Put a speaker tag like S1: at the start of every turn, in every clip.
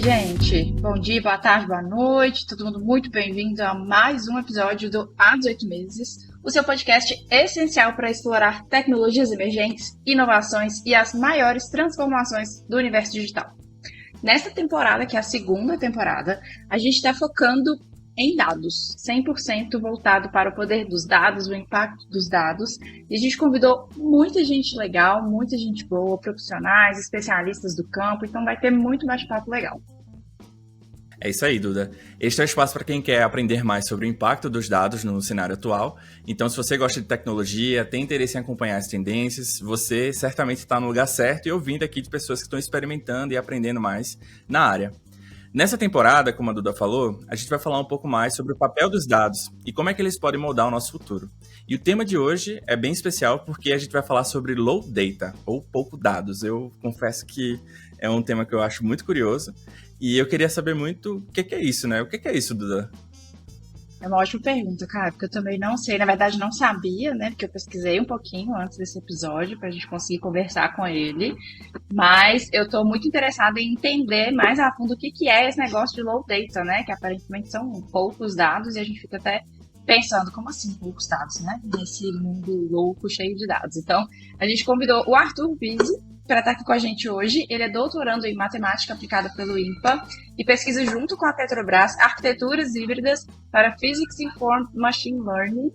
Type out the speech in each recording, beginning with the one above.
S1: gente? Bom dia, boa tarde, boa noite. Todo mundo muito bem-vindo a mais um episódio do Há 18 Meses, o seu podcast essencial para explorar tecnologias emergentes, inovações e as maiores transformações do universo digital. Nesta temporada, que é a segunda temporada, a gente está focando em dados, 100% voltado para o poder dos dados, o impacto dos dados. E a gente convidou muita gente legal, muita gente boa, profissionais, especialistas do campo, então vai ter muito bate-papo legal.
S2: É isso aí, Duda. Este é o espaço para quem quer aprender mais sobre o impacto dos dados no cenário atual. Então, se você gosta de tecnologia, tem interesse em acompanhar as tendências, você certamente está no lugar certo e ouvindo aqui de pessoas que estão experimentando e aprendendo mais na área. Nessa temporada, como a Duda falou, a gente vai falar um pouco mais sobre o papel dos dados e como é que eles podem moldar o nosso futuro. E o tema de hoje é bem especial porque a gente vai falar sobre low data, ou pouco dados. Eu confesso que é um tema que eu acho muito curioso e eu queria saber muito o que é isso, né? O que é isso, Duda?
S1: É uma ótima pergunta, cara, porque eu também não sei, na verdade não sabia, né, porque eu pesquisei um pouquinho antes desse episódio pra gente conseguir conversar com ele, mas eu tô muito interessada em entender mais a fundo o que é esse negócio de low data, né, que aparentemente são poucos dados e a gente fica até pensando, como assim poucos dados, né, nesse mundo louco cheio de dados. Então, a gente convidou o Arthur Bisi para estar aqui com a gente hoje. Ele é doutorando em matemática aplicada pelo INPA e pesquisa junto com a Petrobras arquiteturas híbridas para Physics Informed Machine Learning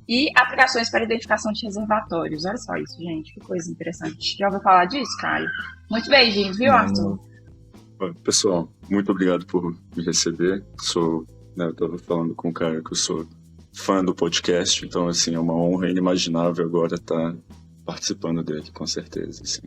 S1: e aplicações para identificação de reservatórios. Olha só isso, gente, que coisa interessante. Já ouviu falar disso, Caio? Muito bem-vindo, viu, Arthur?
S3: Pessoal, muito obrigado por me receber. Eu estava falando com o Caio que eu sou fã do podcast, então, assim, é uma honra inimaginável agora estar participando dele, com certeza, sim.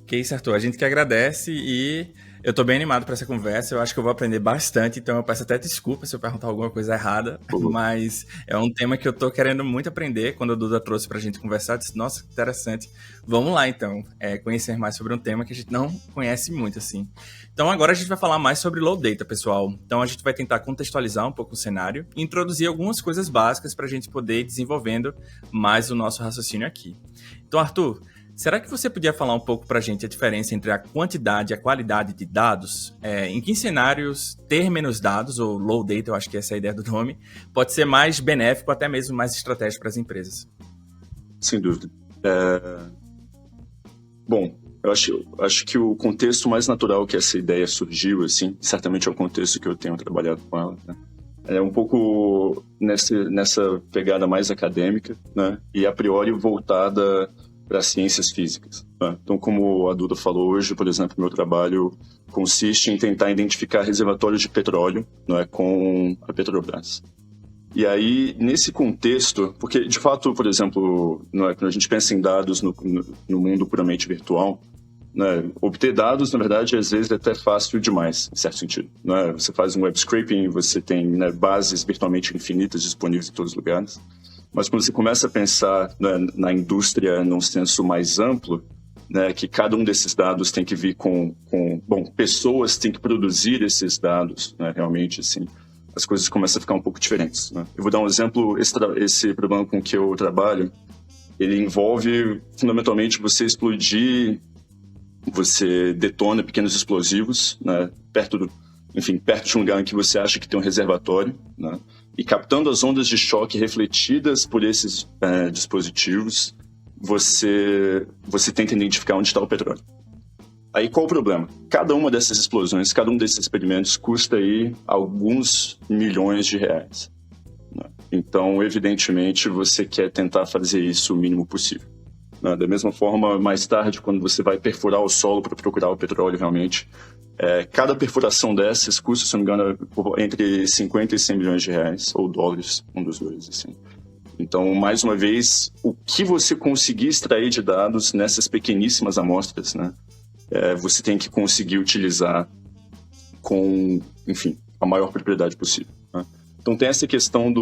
S2: Que isso, Arthur. A gente que agradece e eu tô bem animado para essa conversa. Eu acho que eu vou aprender bastante, então eu peço até desculpa se eu perguntar alguma coisa errada, mas é um tema que eu tô querendo muito aprender. Quando a Duda trouxe pra gente conversar, eu disse, nossa, que interessante. Vamos lá, então, conhecer mais sobre um tema que a gente não conhece muito, assim. Então agora a gente vai falar mais sobre low data, pessoal. Então a gente vai tentar contextualizar um pouco o cenário e introduzir algumas coisas básicas pra gente poder ir desenvolvendo mais o nosso raciocínio aqui. Então, Arthur, será que você podia falar um pouco para a gente a diferença entre a quantidade e a qualidade de dados? Em que cenários ter menos dados, ou low data, eu acho que essa é a ideia do nome, pode ser mais benéfico, até mesmo mais estratégico para as empresas?
S3: Sem dúvida. Bom, eu acho que o contexto mais natural que essa ideia surgiu, assim, certamente é o contexto que eu tenho trabalhado com ela, né? É um pouco nessa pegada mais acadêmica, né? E a priori voltada para ciências físicas, né? Então, como a Duda falou hoje, por exemplo, meu trabalho consiste em tentar identificar reservatórios de petróleo, né, com a Petrobras. E aí, nesse contexto, porque de fato, por exemplo, quando a gente pensa em dados no mundo puramente virtual, né, obter dados, na verdade, às vezes é até fácil demais, em certo sentido. Né? Você faz um web scraping, você tem, né, bases virtualmente infinitas disponíveis em todos os lugares. Mas quando você começa a pensar, né, na indústria num senso mais amplo, né, que cada um desses dados tem que vir bom, pessoas têm que produzir esses dados, né, realmente, assim, as coisas começam a ficar um pouco diferentes. Né? Eu vou dar um exemplo, esse problema com que eu trabalho, ele envolve, fundamentalmente, você detona pequenos explosivos, né, perto de um lugar em que você acha que tem um reservatório, né, e captando as ondas de choque refletidas por esses dispositivos, você tenta identificar onde está o petróleo. Aí qual o problema? Cada uma dessas explosões, cada um desses experimentos custa aí alguns milhões de reais. Né? Então, evidentemente, você quer tentar fazer isso o mínimo possível. Da mesma forma, mais tarde, quando você vai perfurar o solo para procurar o petróleo realmente, cada perfuração dessas custa, se não me engano, entre 50 e 100 milhões de reais, ou dólares, um dos dois, assim. Então, mais uma vez, o que você conseguir extrair de dados nessas pequeníssimas amostras, né, você tem que conseguir utilizar com, enfim, a maior propriedade possível. Né? Então, tem essa questão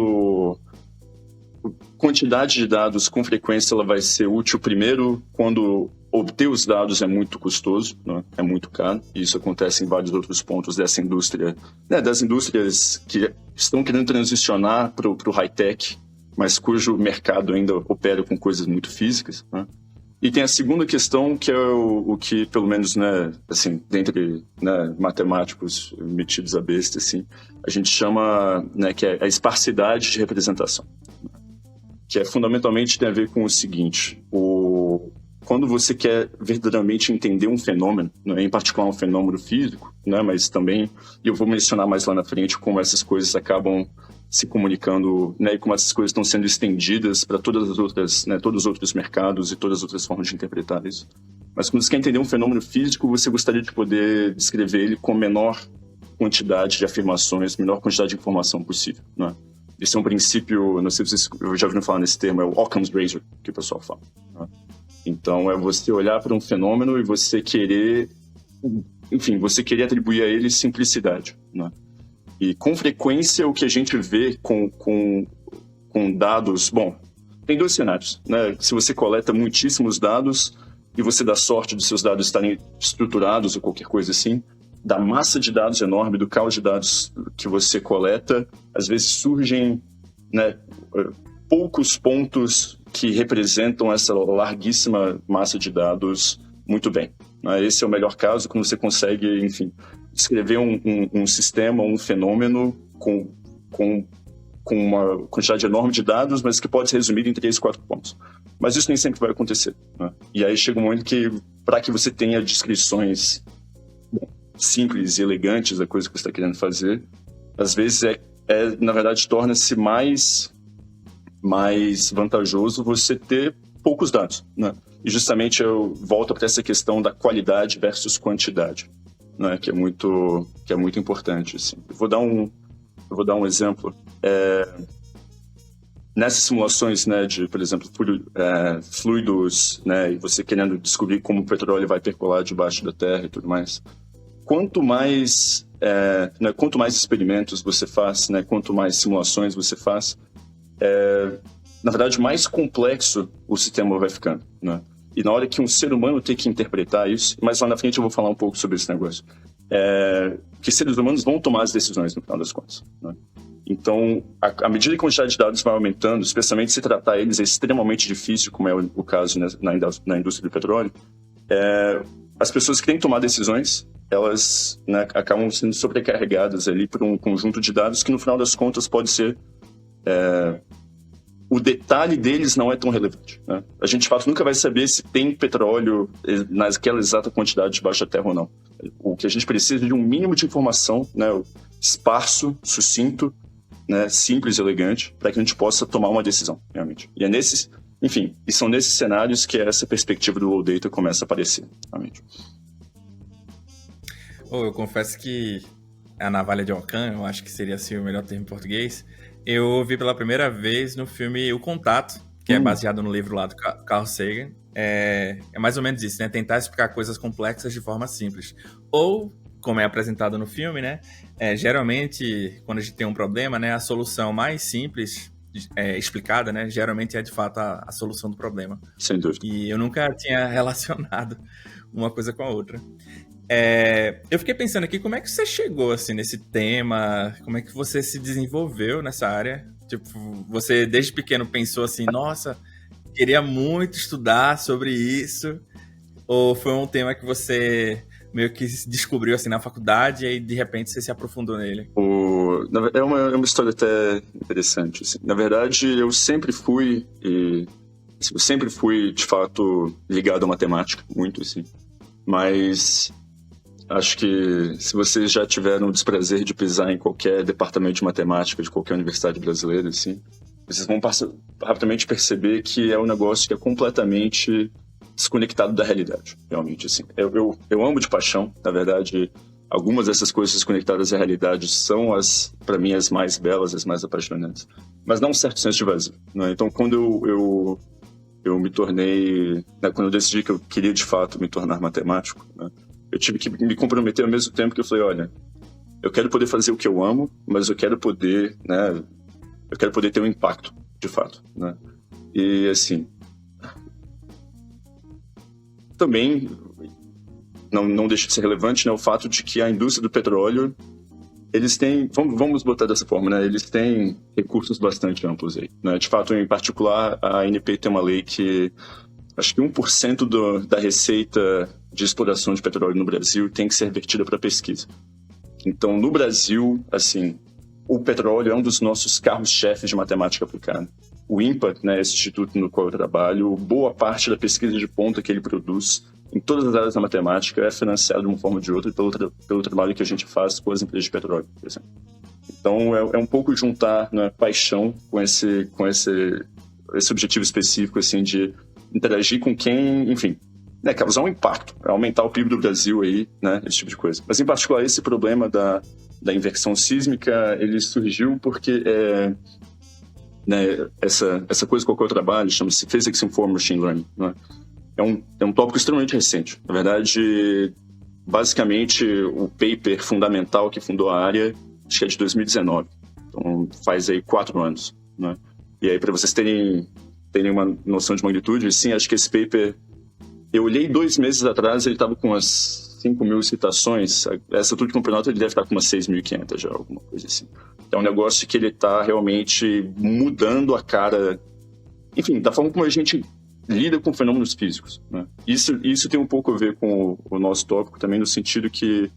S3: quantidade de dados com frequência ela vai ser útil primeiro quando obter os dados é muito custoso, né? É muito caro, e isso acontece em vários outros pontos dessa indústria, né? Das indústrias que estão querendo transicionar para o high-tech, mas cujo mercado ainda opera com coisas muito físicas, né? E tem a segunda questão, que é o que, pelo menos, né, assim, dentre, né, matemáticos metidos a besta, assim, a gente chama, né, que é a esparsidade de representação. Que é fundamentalmente tem a ver com o seguinte: quando você quer verdadeiramente entender um fenômeno, né, em particular um fenômeno físico, né, mas também, e eu vou mencionar mais lá na frente como essas coisas acabam se comunicando, né, e como essas coisas estão sendo estendidas para todas as outras, né, todos os outros mercados e todas as outras formas de interpretar isso. Mas quando você quer entender um fenômeno físico, você gostaria de poder descrever ele com a menor quantidade de afirmações, menor quantidade de informação possível, né? Esse é um princípio, não sei se vocês já ouviram falar nesse termo, é o Occam's Razor, que o pessoal fala, né? Então, é você olhar para um fenômeno e você querer, enfim, você querer atribuir a ele simplicidade, né? E, com frequência, o que a gente vê com dados... Bom, tem dois cenários, né? Se você coleta muitíssimos dados e você dá sorte dos seus dados estarem estruturados ou qualquer coisa assim, da massa de dados enorme, do caos de dados que você coleta, às vezes surgem, né, poucos pontos que representam essa larguíssima massa de dados muito bem, né? Esse é o melhor caso, quando você consegue, enfim, descrever um sistema, um fenômeno com uma quantidade enorme de dados, mas que pode ser resumido em 3, 4 pontos. Mas isso nem sempre vai acontecer, né? E aí chega um momento que, para que você tenha descrições simples e elegantes da coisa que você está querendo fazer, às vezes na verdade, torna-se mais vantajoso você ter poucos dados, né? E justamente eu volto para essa questão da qualidade versus quantidade, né? Que é muito importante, assim. Eu vou dar um exemplo. Nessas simulações, né, de, por exemplo, fluidos, né, e você querendo descobrir como o petróleo vai percolar debaixo da terra e tudo mais, quanto mais experimentos você faz, né, quanto mais simulações você faz, na verdade, mais complexo o sistema vai ficando, né? E na hora que um ser humano tem que interpretar isso, mas lá na frente eu vou falar um pouco sobre esse negócio, que seres humanos vão tomar as decisões no final das contas, né? Então, à medida que a quantidade de dados vai aumentando, especialmente se tratar eles é extremamente difícil, como é o caso na indústria do petróleo, as pessoas que têm que tomar decisões, elas, né, acabam sendo sobrecarregadas ali por um conjunto de dados que, no final das contas, pode ser... o detalhe deles não é tão relevante, né? A gente, de fato, nunca vai saber se tem petróleo naquela exata quantidade debaixo da terra ou não. O que a gente precisa é de um mínimo de informação, né, esparso, sucinto, né, simples e elegante, para que a gente possa tomar uma decisão, realmente. E são nesses cenários que essa perspectiva do low data começa a aparecer, realmente.
S2: Eu confesso que a navalha de Ockham, eu acho que seria assim o melhor termo em português, eu vi pela primeira vez no filme O Contato, que é baseado no livro lá do Carl Sagan. É mais ou menos isso, né? Tentar explicar coisas complexas de forma simples. Ou, como é apresentado no filme, né? Geralmente, quando a gente tem um problema, né? A solução mais simples explicada, né? Geralmente é, de fato, a solução do problema.
S3: Sem dúvida.
S2: E eu nunca tinha relacionado uma coisa com a outra. Eu fiquei pensando aqui, como é que você chegou assim, nesse tema? Como é que você se desenvolveu nessa área? Tipo, você desde pequeno pensou assim, nossa, queria muito estudar sobre isso? Ou foi um tema que você meio que descobriu assim, na faculdade e aí de repente você se aprofundou nele?
S3: É uma história até interessante. Assim. Na verdade, eu sempre fui de fato ligado à matemática, muito assim. Mas... acho que se vocês já tiveram o desprazer de pisar em qualquer departamento de matemática de qualquer universidade brasileira, assim, vocês vão rapidamente perceber que é um negócio que é completamente desconectado da realidade, realmente, assim. Eu amo de paixão, na verdade, algumas dessas coisas desconectadas da realidade são, para mim, as mais belas, as mais apaixonantes, mas dá um certo senso de vazio, né? Então, quando eu me tornei, né, quando eu decidi que eu queria, de fato, me tornar matemático, né, eu tive que me comprometer ao mesmo tempo que eu falei, olha, eu quero poder fazer o que eu amo, mas eu quero poder, né, ter um impacto, de fato, né? E, assim, também não deixa de ser relevante, né, o fato de que a indústria do petróleo, eles têm, vamos botar dessa forma, né, eles têm recursos bastante amplos aí, né? De fato, em particular, a ANP tem uma lei que Acho que 1% da receita de exploração de petróleo no Brasil tem que ser vertida para pesquisa. Então, no Brasil, assim, o petróleo é um dos nossos carros-chefes de matemática aplicada. O INPA, né, esse instituto no qual eu trabalho, boa parte da pesquisa de ponta que ele produz em todas as áreas da matemática é financiado de uma forma ou de outra pelo trabalho que a gente faz com as empresas de petróleo, por exemplo. Então, é um pouco juntar, né, paixão com esse objetivo específico, assim, de interagir com quem, enfim, né, causar um impacto, aumentar o PIB do Brasil aí, né, esse tipo de coisa. Mas, em particular, esse problema da inversão sísmica, ele surgiu porque né, essa coisa com a qual eu trabalho chama-se Physics Informed Machine Learning, né? É um tópico extremamente recente. Na verdade, basicamente, o paper fundamental que fundou a área, acho que é de 2019. Então, faz aí 4 anos, né? E aí, para vocês terem uma noção de magnitude, sim, acho que esse paper, eu olhei 2 meses atrás, ele estava com umas 5.000 citações. Essa altura de campeonato, ele deve estar com umas 6.500 já, alguma coisa assim. É um negócio que ele está realmente mudando a cara, enfim, da forma como a gente lida com fenômenos físicos, né? Isso tem um pouco a ver com o nosso tópico também, no sentido que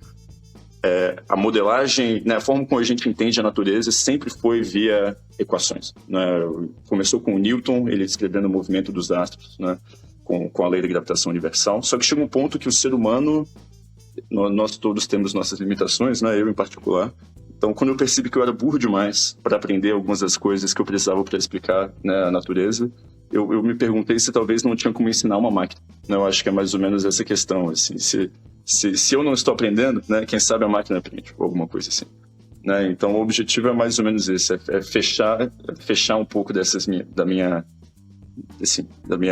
S3: a modelagem, né, a forma como a gente entende a natureza sempre foi via equações, né? Começou com o Newton, ele descrevendo o movimento dos astros, né, com a lei da gravitação universal. Só que chega um ponto que o ser humano, nós todos temos nossas limitações, né, eu em particular. Então, quando eu percebi que eu era burro demais para aprender algumas das coisas que eu precisava para explicar, né, a natureza, eu me perguntei se talvez não tinha como ensinar uma máquina. Eu acho que é mais ou menos essa questão, assim, se eu não estou aprendendo, né, quem sabe a máquina aprende, ou alguma coisa assim, né? Então, o objetivo é mais ou menos esse, é fechar um pouco da minha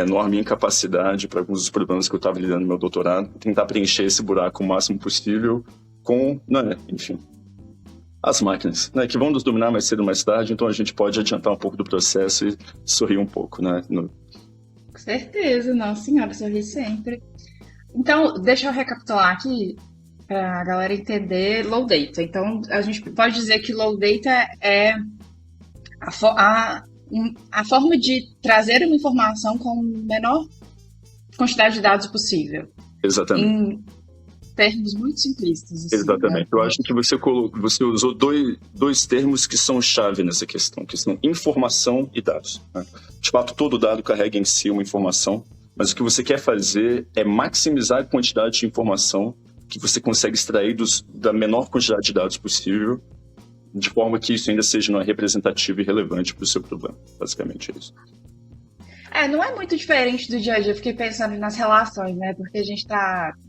S3: enorme incapacidade para alguns dos problemas que eu estava lidando no meu doutorado, tentar preencher esse buraco o máximo possível com, né, enfim, as máquinas, né, que vão nos dominar mais cedo ou mais tarde, então a gente pode adiantar um pouco do processo e sorrir um pouco, né?
S1: Com certeza, não, senhora, sorri sempre. Então, deixa eu recapitular aqui para a galera entender low data. Então, a gente pode dizer que low data é a forma de trazer uma informação com a menor quantidade de dados possível.
S3: Exatamente.
S1: Em termos muito simplistas. Assim,
S3: exatamente.
S1: né?
S3: Eu acho que você usou dois termos que são chave nessa questão, que são informação e dados, né? De fato, todo dado carrega em si uma informação, mas o que você quer fazer é maximizar a quantidade de informação que você consegue extrair da menor quantidade de dados possível, de forma que isso ainda seja representativo e relevante para o seu problema. Basicamente é isso.
S1: Não é muito diferente do dia a dia. Eu fiquei pensando nas relações, né? Porque a gente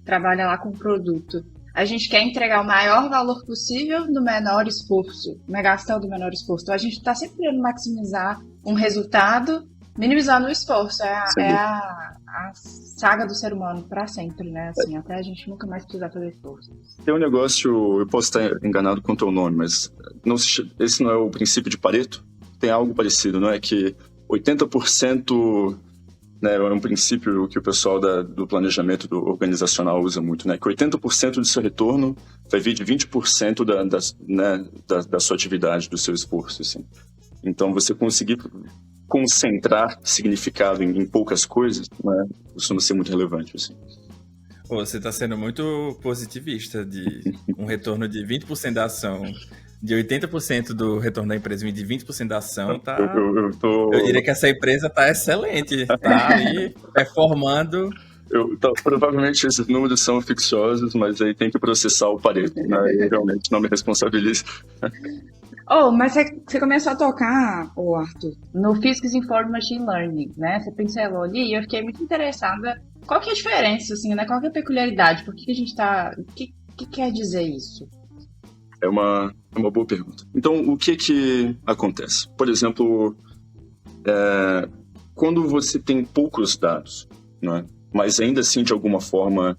S1: trabalha lá com produto. A gente quer entregar o maior valor possível no menor esforço, né? Gastando o menor esforço. Então, a gente está sempre querendo maximizar um resultado, minimizando o esforço. É a saga do ser humano para sempre, né? Assim, até a gente nunca mais precisar fazer esforço.
S3: Tem um negócio, eu posso estar enganado quanto ao nome, mas esse não é o princípio de Pareto? Tem algo parecido, não é? Que 80%, né, é um princípio que o pessoal do planejamento organizacional usa muito, né? Que 80% do seu retorno vai vir de 20% da sua atividade, do seu esforço, assim. Então, você conseguir concentrar significado em poucas coisas, né, costuma ser muito relevante, assim.
S2: Você está sendo muito positivista, de um retorno de 20% da ação, de 80% do retorno da empresa e de 20% da ação, tá? Eu diria que essa empresa tá excelente, tá ali performando.
S3: Provavelmente esses números são ficcionosos, mas aí tem que processar o Pareto, né? E realmente não me responsabilizo.
S1: Mas você começou a tocar, Arthur, no Physics Informed Machine Learning, né? Você pincelou ali e eu fiquei muito interessada. Qual que é a diferença, assim, né? Qual que é a peculiaridade? Por que a gente tá... O que quer dizer isso?
S3: É uma boa pergunta. Então, o que acontece? Por exemplo, quando você tem poucos dados, né? Mas ainda assim, de alguma forma,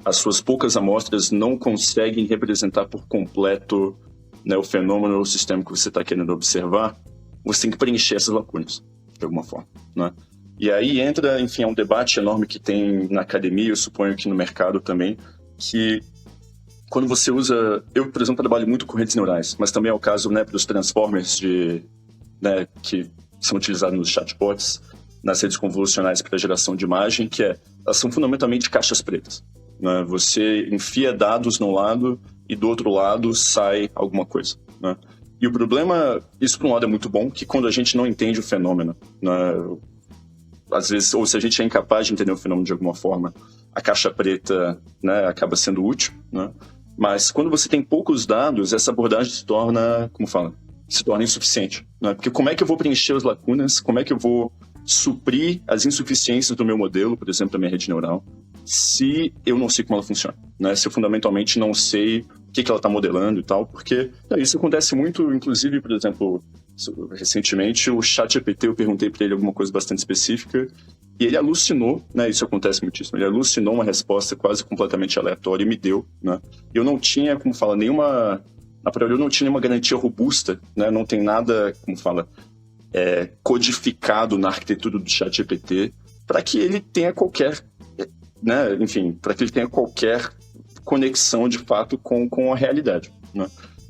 S3: as suas poucas amostras não conseguem representar por completo, né, o fenômeno ou o sistema que você está querendo observar, você tem que preencher essas lacunas, de alguma forma, né? E aí entra, enfim, um debate enorme que tem na academia, eu suponho que no mercado também, que quando você usa... Eu, por exemplo, trabalho muito com redes neurais, mas também é o caso, né, dos transformers né, que são utilizados nos chatbots. nas redes convolucionais para geração de imagem, que elas são fundamentalmente caixas pretas, né? Você enfia dados num lado e do outro lado sai alguma coisa, né? E o problema, isso por um lado é muito bom, que quando a gente não entende o fenômeno, né, às vezes, ou se a gente é incapaz de entender o fenômeno de alguma forma, a caixa preta, né, acaba sendo útil, né? Mas quando você tem poucos dados, essa abordagem se torna, se torna insuficiente, né? Porque como é que eu vou preencher as lacunas, como é que eu vou suprir as insuficiências do meu modelo, por exemplo, da minha rede neural, se eu não sei como ela funciona, né? Se eu fundamentalmente não sei o que ela está modelando e tal, porque isso acontece muito, inclusive, por exemplo, recentemente o ChatGPT, eu perguntei para ele alguma coisa bastante específica e ele alucinou, né? Isso acontece muitíssimo, ele alucinou uma resposta quase completamente aleatória e me deu, né? Eu não tinha, na priori eu não tinha nenhuma garantia robusta, né? Não tem nada, codificado na arquitetura do ChatGPT para que ele tenha qualquer, né? Enfim, para que ele tenha qualquer conexão de fato com a realidade, né?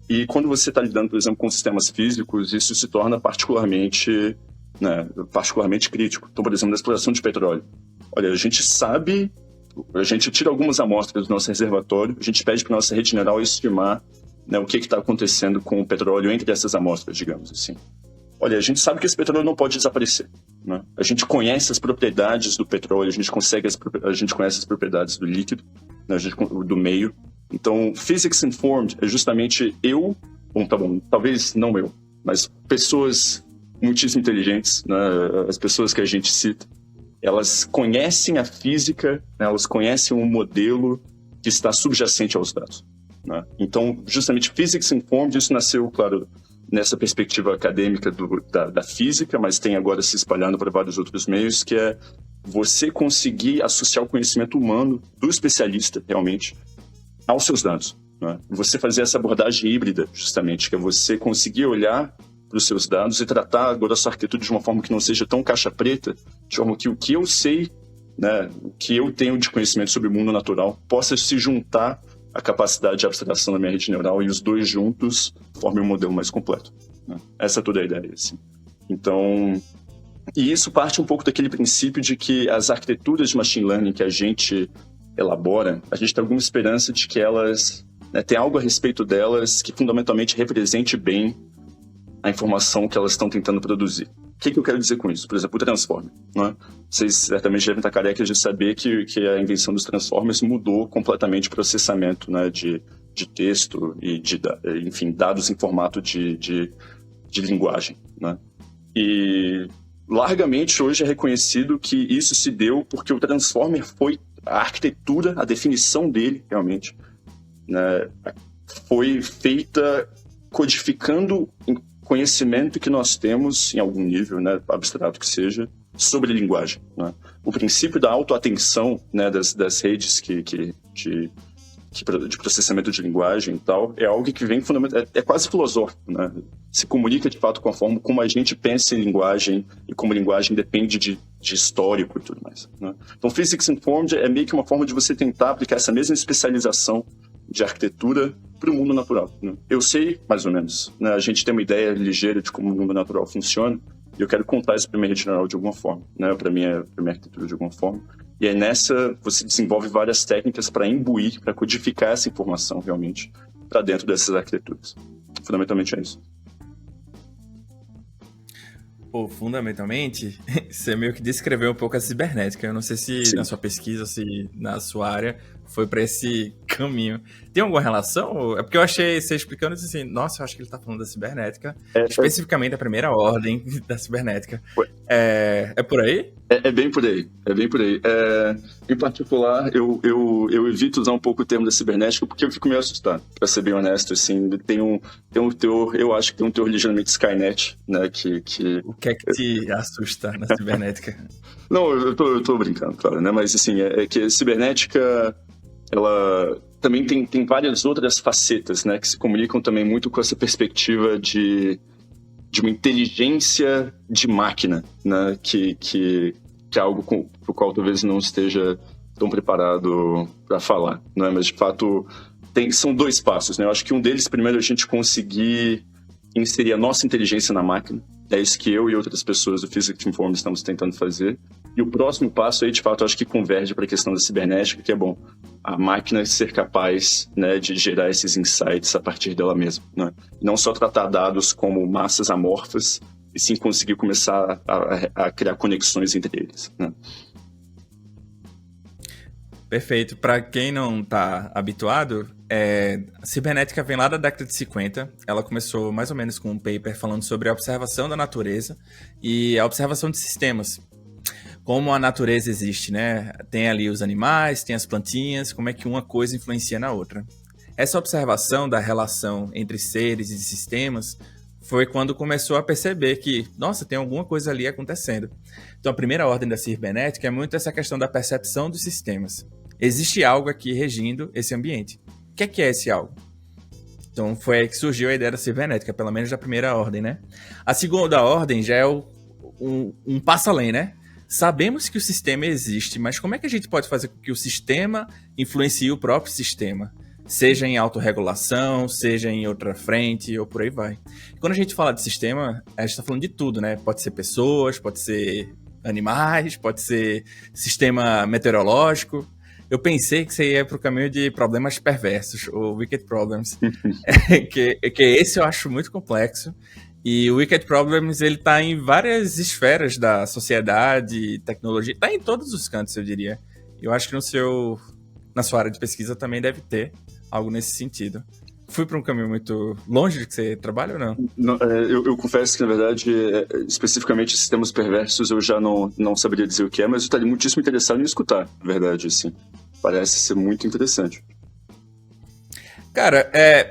S3: E quando você está lidando, por exemplo, com sistemas físicos, isso se torna particularmente crítico. Então, por exemplo, na exploração de petróleo. Olha, a gente tira algumas amostras do nosso reservatório, a gente pede para a nossa rede neural estimar, né, o que está acontecendo com o petróleo entre essas amostras, digamos assim. Olha, a gente sabe que esse petróleo não pode desaparecer, né? A gente conhece as propriedades do petróleo, a gente conhece as propriedades do líquido, né, do meio. Então, physics informed é justamente talvez não eu, mas pessoas muitíssimo inteligentes, né, as pessoas que a gente cita, elas conhecem a física, né, elas conhecem um modelo que está subjacente aos dados, né? Então, justamente physics informed, isso nasceu, claro, nessa perspectiva acadêmica da física, mas tem agora se espalhando para vários outros meios, que é você conseguir associar o conhecimento humano do especialista, realmente, aos seus dados, né? Você fazer essa abordagem híbrida, justamente, que é você conseguir olhar para os seus dados e tratar agora a sua arquitetura de uma forma que não seja tão caixa preta, de forma que o que eu sei, né, o que eu tenho de conhecimento sobre o mundo natural, possa se juntar à capacidade de abstração da minha rede neural e os dois juntos formem um modelo mais completo, né? Essa é toda a ideia, assim. Então, e isso parte um pouco daquele princípio de que as arquiteturas de machine learning que a gente elabora, a gente tem alguma esperança de que elas, né, tem algo a respeito delas que fundamentalmente represente bem a informação que elas estão tentando produzir. O que eu quero dizer com isso? Por exemplo, o Transformer, né? Vocês certamente devem estar carecas de saber que a invenção dos Transformers mudou completamente o processamento, né, de texto e enfim, dados em formato de linguagem, né? E largamente hoje é reconhecido que isso se deu porque o Transformer foi a arquitetura, a definição dele, realmente, né, foi feita codificando conhecimento que nós temos, em algum nível, né, abstrato que seja, sobre linguagem, né? O princípio da autoatenção, né, das redes de processamento de linguagem e tal, é algo que vem fundamentalmente, é quase filosófico, né? Se comunica de fato com a forma como a gente pensa em linguagem e como linguagem depende de histórico e tudo mais, né? Então, Physics Informed é meio que uma forma de você tentar aplicar essa mesma especialização de arquitetura para o mundo natural, né? Eu sei, mais ou menos, né? A gente tem uma ideia ligeira de como o mundo natural funciona e eu quero contar isso para a minha rede neural de alguma forma, né? Para a minha arquitetura de alguma forma. E aí nessa você desenvolve várias técnicas para imbuir, para codificar essa informação realmente para dentro dessas arquiteturas. Fundamentalmente é isso.
S2: Pô, fundamentalmente, você meio que descreveu um pouco a cibernética. Eu não sei se Sim. na sua pesquisa, se na sua área, foi para esse caminho. Tem alguma relação? É porque eu achei, você explicando, assim, nossa, eu acho que ele está falando da cibernética, especificamente da primeira ordem da cibernética. É por aí?
S3: É bem por aí, é bem por aí. Em particular, eu evito usar um pouco o termo da cibernética porque eu fico meio assustado, para ser bem honesto, assim, tem um teor, eu acho que tem um teor ligeiramente Skynet, né, que...
S2: O que é que te assusta na cibernética?
S3: Não, eu tô brincando, claro, né, mas assim, é que a cibernética, ela também tem várias outras facetas, né, que se comunicam também muito com essa perspectiva de uma inteligência de máquina, né, que é algo com o qual talvez não esteja tão preparado para falar, né, mas de fato são dois passos, né, eu acho que um deles, primeiro, a gente conseguir inserir a nossa inteligência na máquina. É isso que eu e outras pessoas do Physics Informed estamos tentando fazer. E o próximo passo aí, de fato, eu acho que converge para a questão da cibernética, que é bom, a máquina ser capaz, né, de gerar esses insights a partir dela mesma. Né? Não só tratar dados como massas amorfas, e sim conseguir começar a criar conexões entre eles. Né?
S2: Perfeito. Para quem não está habituado, a cibernética vem lá da década de 50. Ela começou mais ou menos com um paper falando sobre a observação da natureza e a observação de sistemas. Como a natureza existe, né? Tem ali os animais, tem as plantinhas, como é que uma coisa influencia na outra. Essa observação da relação entre seres e sistemas foi quando começou a perceber que, nossa, tem alguma coisa ali acontecendo. Então, a primeira ordem da cibernética é muito essa questão da percepção dos sistemas. Existe algo aqui regindo esse ambiente. O que é esse algo? Então, foi aí que surgiu a ideia da cibernética, pelo menos da primeira ordem, né? A segunda ordem já é um passo além, né? Sabemos que o sistema existe, mas como é que a gente pode fazer com que o sistema influencie o próprio sistema? Seja em autorregulação, seja em outra frente, ou por aí vai. Quando a gente fala de sistema, a gente está falando de tudo, né? Pode ser pessoas, pode ser animais, pode ser sistema meteorológico. Eu pensei que você ia para o caminho de problemas perversos, ou wicked problems, que esse eu acho muito complexo. E o Wicked Problems, ele tá em várias esferas da sociedade, tecnologia, tá em todos os cantos, eu diria. Eu acho que na sua área de pesquisa também deve ter algo nesse sentido. Fui para um caminho muito longe de que você trabalha ou não?
S3: Eu confesso que, na verdade, especificamente sistemas perversos, eu já não saberia dizer o que é, mas eu estaria muitíssimo interessado em escutar, na verdade, assim. Parece ser muito interessante.
S2: Cara,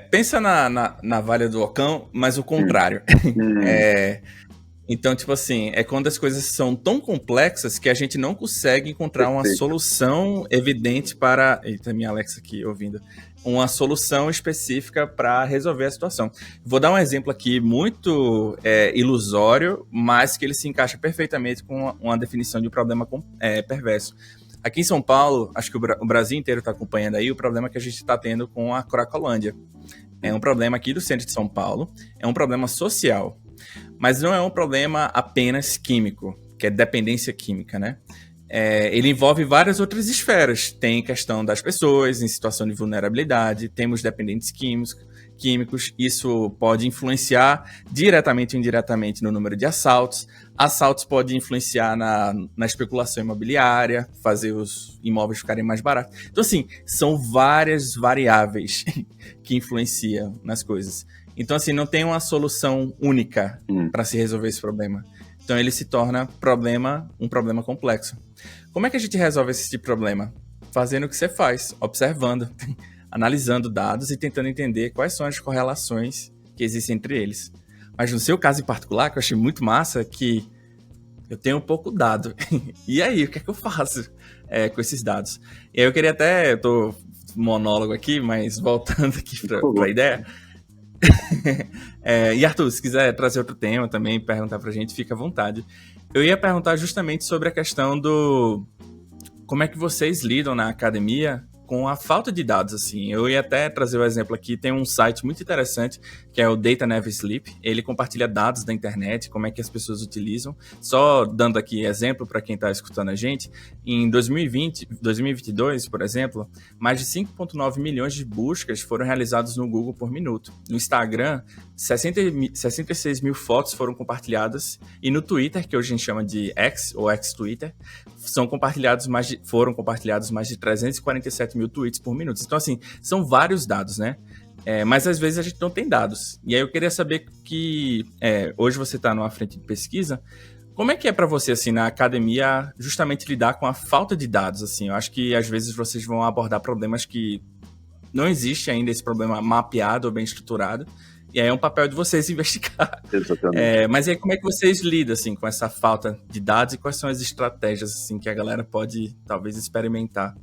S2: pensa na Vale do Ocão, mas o contrário. Então, tipo assim, é quando as coisas são tão complexas que a gente não consegue encontrar uma solução evidente para... Eita, minha Alexa aqui ouvindo. Uma solução específica para resolver a situação. Vou dar um exemplo aqui muito ilusório, mas que ele se encaixa perfeitamente com uma definição de um problema perverso. Aqui em São Paulo, acho que o Brasil inteiro está acompanhando aí o problema que a gente está tendo com a Cracolândia. É um problema aqui do centro de São Paulo, é um problema social, mas não é um problema apenas químico, que é dependência química, né? Ele envolve várias outras esferas. Tem questão das pessoas em situação de vulnerabilidade, temos dependentes químicos, isso pode influenciar diretamente ou indiretamente no número de assaltos. Assaltos podem influenciar na especulação imobiliária, fazer os imóveis ficarem mais baratos. Então, assim, são várias variáveis que influenciam nas coisas. Então, assim, não tem uma solução única para se resolver esse problema. Então, ele se torna um problema complexo. Como é que a gente resolve esse tipo de problema? Fazendo o que você faz, observando, analisando dados e tentando entender quais são as correlações que existem entre eles. Mas no seu caso em particular, que eu achei muito massa, que eu tenho um pouco dado. E aí, o que é que eu faço com esses dados? E aí eu tô monólogo aqui, mas voltando aqui para a ideia. E Arthur, se quiser trazer outro tema também, perguntar pra gente, fica à vontade. Eu ia perguntar justamente sobre a questão do... Como é que vocês lidam na academia com a falta de dados, assim. Eu ia até trazer o exemplo aqui, tem um site muito interessante, que é o Data Never Sleep. Ele compartilha dados da internet, como é que as pessoas utilizam. Só dando aqui exemplo para quem está escutando a gente, em 2022, por exemplo, mais de 5,9 milhões de buscas foram realizadas no Google por minuto. No Instagram, 66 mil fotos foram compartilhadas, e no Twitter, que hoje a gente chama de X, ou X-Twitter, foram compartilhados mais de 347 mil tweets por minuto. Então, assim, são vários dados, né? Mas às vezes a gente não tem dados. E aí eu queria saber que hoje você está numa frente de pesquisa. Como é que é para você, assim, na academia, justamente lidar com a falta de dados, assim? Eu acho que às vezes vocês vão abordar problemas que não existe ainda esse problema mapeado ou bem estruturado. E aí é um papel de vocês investigar.
S3: Exatamente.
S2: Mas aí como é que vocês lidam, assim, com essa falta de dados e quais são as estratégias, assim, que a galera pode, talvez, experimentar?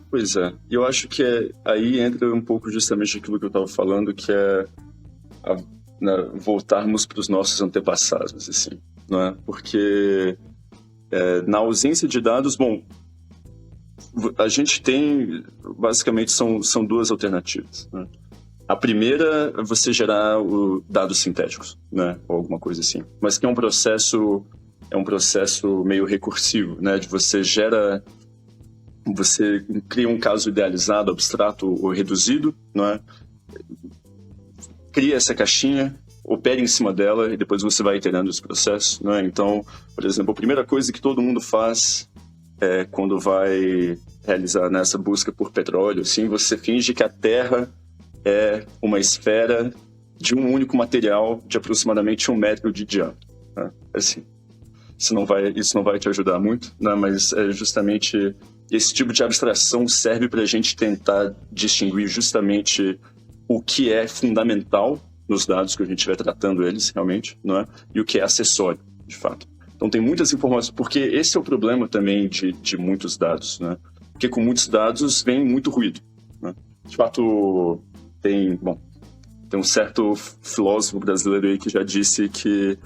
S3: Pois é. E eu acho que aí entra um pouco justamente aquilo que eu estava falando, que é voltarmos para os nossos antepassados, assim, não é? Porque na ausência de dados, bom, a gente tem, basicamente, são duas alternativas, né? A primeira é você gerar dados sintéticos, né? Ou alguma coisa assim. Mas que é um processo meio recursivo, né? De você cria um caso idealizado, abstrato ou reduzido, né? Cria essa caixinha, opera em cima dela e depois você vai iterando esse processo, né? Então, por exemplo, a primeira coisa que todo mundo faz quando vai realizar nessa busca por petróleo, assim, você finge que a Terra é uma esfera de um único material de aproximadamente 1 metro de diâmetro, né? Assim, isso não vai te ajudar muito, né? Mas é justamente esse tipo de abstração serve para a gente tentar distinguir justamente o que é fundamental nos dados que a gente estiver tratando eles realmente, não é? E o que é acessório, de fato. Então tem muitas informações, porque esse é o problema também de muitos dados, né? Porque com muitos dados vem muito ruído, né? De fato, tem um certo filósofo brasileiro aí que já disse que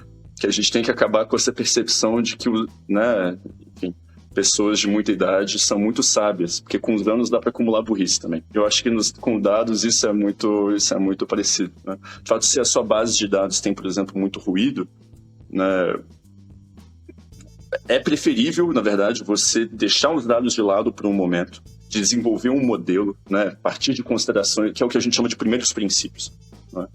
S3: a gente tem que acabar com essa percepção de que, né, enfim, pessoas de muita idade são muito sábias, porque com os anos dá para acumular burrice também. Eu acho que com dados isso é muito parecido, né? De fato, se a sua base de dados tem, por exemplo, muito ruído, né, é preferível, na verdade, você deixar os dados de lado por um momento, desenvolver um modelo, né, a partir de considerações, que é o que a gente chama de primeiros princípios, né?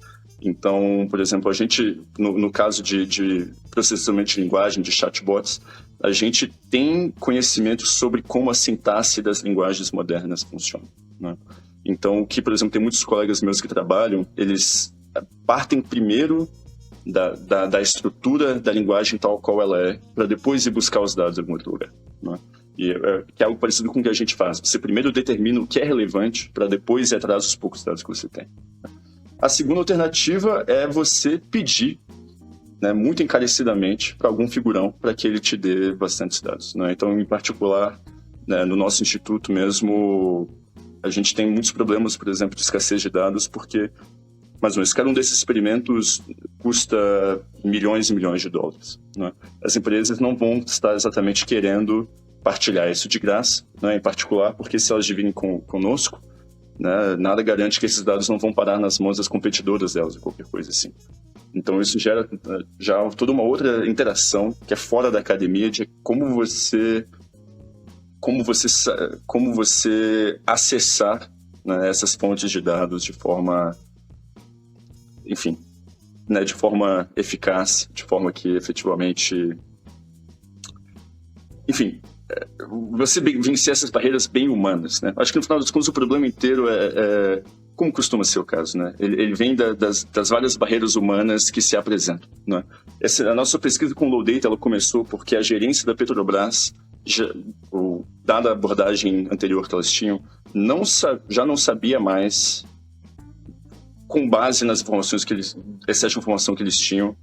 S3: Então, por exemplo, a gente, no caso de processamento de linguagem, de chatbots, a gente tem conhecimento sobre como a sintaxe das linguagens modernas funciona, né? Então, o que, por exemplo, tem muitos colegas meus que trabalham, eles partem primeiro da estrutura da linguagem tal qual ela é, para depois ir buscar os dados em algum outro lugar, né? E que é algo parecido com o que a gente faz. Você primeiro determina o que é relevante, para depois ir atrás dos poucos dados que você tem. A segunda alternativa é você pedir, né, muito encarecidamente para algum figurão para que ele te dê bastantes dados, né? Então, em particular, né, no nosso instituto mesmo, a gente tem muitos problemas, por exemplo, de escassez de dados, porque, mais ou menos, cada um desses experimentos custa milhões e milhões de dólares, né? As empresas não vão estar exatamente querendo partilhar isso de graça, né, em particular, porque se elas dividem conosco, né, nada garante que esses dados não vão parar nas mãos das competidoras delas ou qualquer coisa assim. Então isso gera já toda uma outra interação que é fora da academia, de como você acessar, né, essas fontes de dados de forma, enfim, né, de forma eficaz, de forma que efetivamente, enfim, você vencer essas barreiras bem humanas, né? Acho que no final das contas o problema inteiro é como costuma ser o caso, né? Ele vem das várias barreiras humanas que se apresentam, né? A nossa pesquisa com o Low Data, ela começou porque a gerência da Petrobras, dada a abordagem anterior que elas tinham, já não sabia mais, com base nas informações excesso de informação que eles tinham,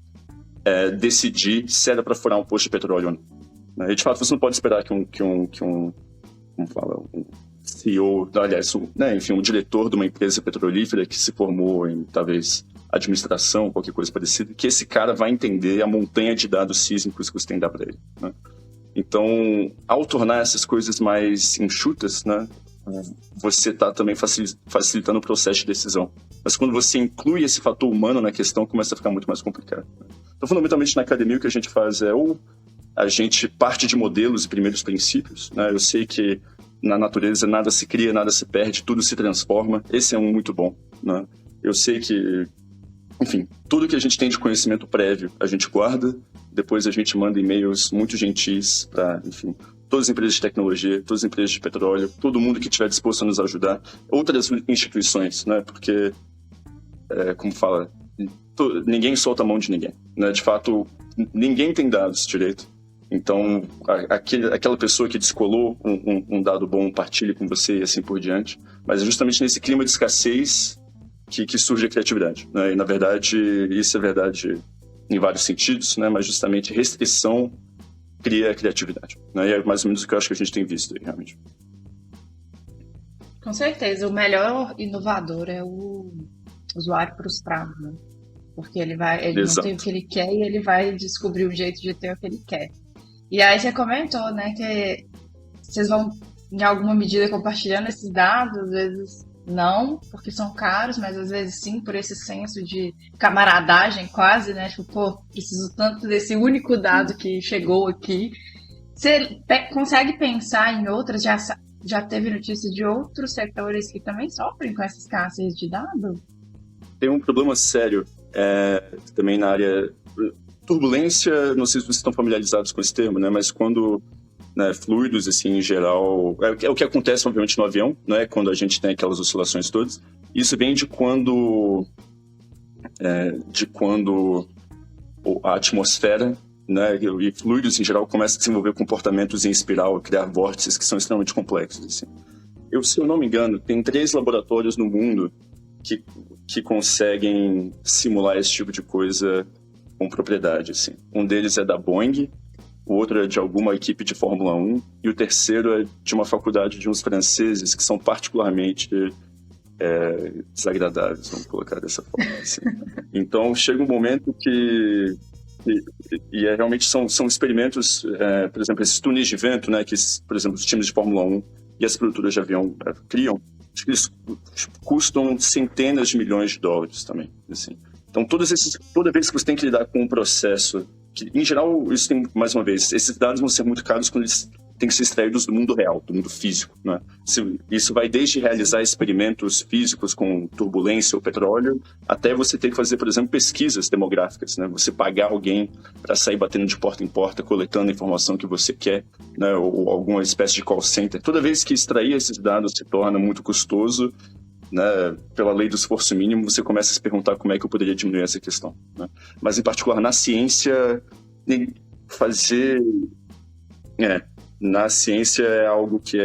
S3: decidir se era para furar um posto de petróleo ou não. E, de fato, você não pode esperar que um CEO, aliás, um diretor de uma empresa petrolífera que se formou em, talvez, administração, qualquer coisa parecida, que esse cara vai entender a montanha de dados sísmicos que você tem que dar para ele, né? Então, ao tornar essas coisas mais enxutas, né, você está também facilitando o processo de decisão. Mas quando você inclui esse fator humano na questão, começa a ficar muito mais complicado, né? Então, fundamentalmente, na academia, o que a gente faz a gente parte de modelos e primeiros princípios, né? Eu sei que na natureza nada se cria, nada se perde, tudo se transforma. Esse é um muito bom, né? Eu sei que, enfim, tudo que a gente tem de conhecimento prévio a gente guarda, depois a gente manda e-mails muito gentis para, enfim, todas as empresas de tecnologia, todas as empresas de petróleo, todo mundo que estiver disposto a nos ajudar, outras instituições, né? Porque, como fala, ninguém solta a mão de ninguém, né? De fato, ninguém tem dados direito. Então, aquela pessoa que descolou um dado bom, partilhe com você e assim por diante. Mas é justamente nesse clima de escassez que surge a criatividade, né? E, na verdade, isso é verdade em vários sentidos, né? Mas justamente restrição cria a criatividade, né? E é mais ou menos o que eu acho que a gente tem visto aí, realmente.
S1: Com certeza, o melhor inovador é o usuário frustrado, né? Porque ele não tem o que ele quer e ele vai descobrir o jeito de ter o que ele quer. E aí você comentou, né, que vocês vão, em alguma medida, compartilhando esses dados, às vezes não porque são caros, mas às vezes sim por esse senso de camaradagem quase, né? Tipo, pô, preciso tanto desse único dado que chegou aqui. Você consegue pensar em outras? Já teve notícia de outros setores que também sofrem com essa escassez de dado?
S3: Tem um problema sério também na área... Turbulência, não sei se vocês estão familiarizados com esse termo, né? Mas quando... Né, fluidos, assim, em geral... É o que acontece, obviamente, no avião, né? Quando a gente tem aquelas oscilações todas. Isso vem de quando a atmosfera, né, e fluidos, em geral, começam a desenvolver comportamentos em espiral, criar vórtices que são extremamente complexos, assim. Se eu não me engano, tem 3 laboratórios no mundo que conseguem simular esse tipo de coisa com propriedade, assim. Um deles é da Boeing, o outro é de alguma equipe de Fórmula 1, e o terceiro é de uma faculdade de uns franceses que são particularmente desagradáveis, vamos colocar dessa forma. Assim. Então, chega um momento que realmente são experimentos, por exemplo, esses túneis de vento, né, que, por exemplo, os times de Fórmula 1 e as produtoras de avião criam, acho que eles custam centenas de milhões de dólares também, assim. Então, toda vez que você tem que lidar com um processo que, em geral, isso tem, mais uma vez, esses dados vão ser muito caros quando eles têm que ser extraídos do mundo real, do mundo físico, né? Isso vai desde realizar experimentos físicos com turbulência ou petróleo, até você ter que fazer, por exemplo, pesquisas demográficas, né? Você pagar alguém para sair batendo de porta em porta, coletando a informação que você quer, né? Ou alguma espécie de call center. Toda vez que extrair esses dados se torna muito custoso, né, pela lei do esforço mínimo, você começa a se perguntar como é que eu poderia diminuir essa questão, né? Mas, em particular, na ciência, na ciência é algo que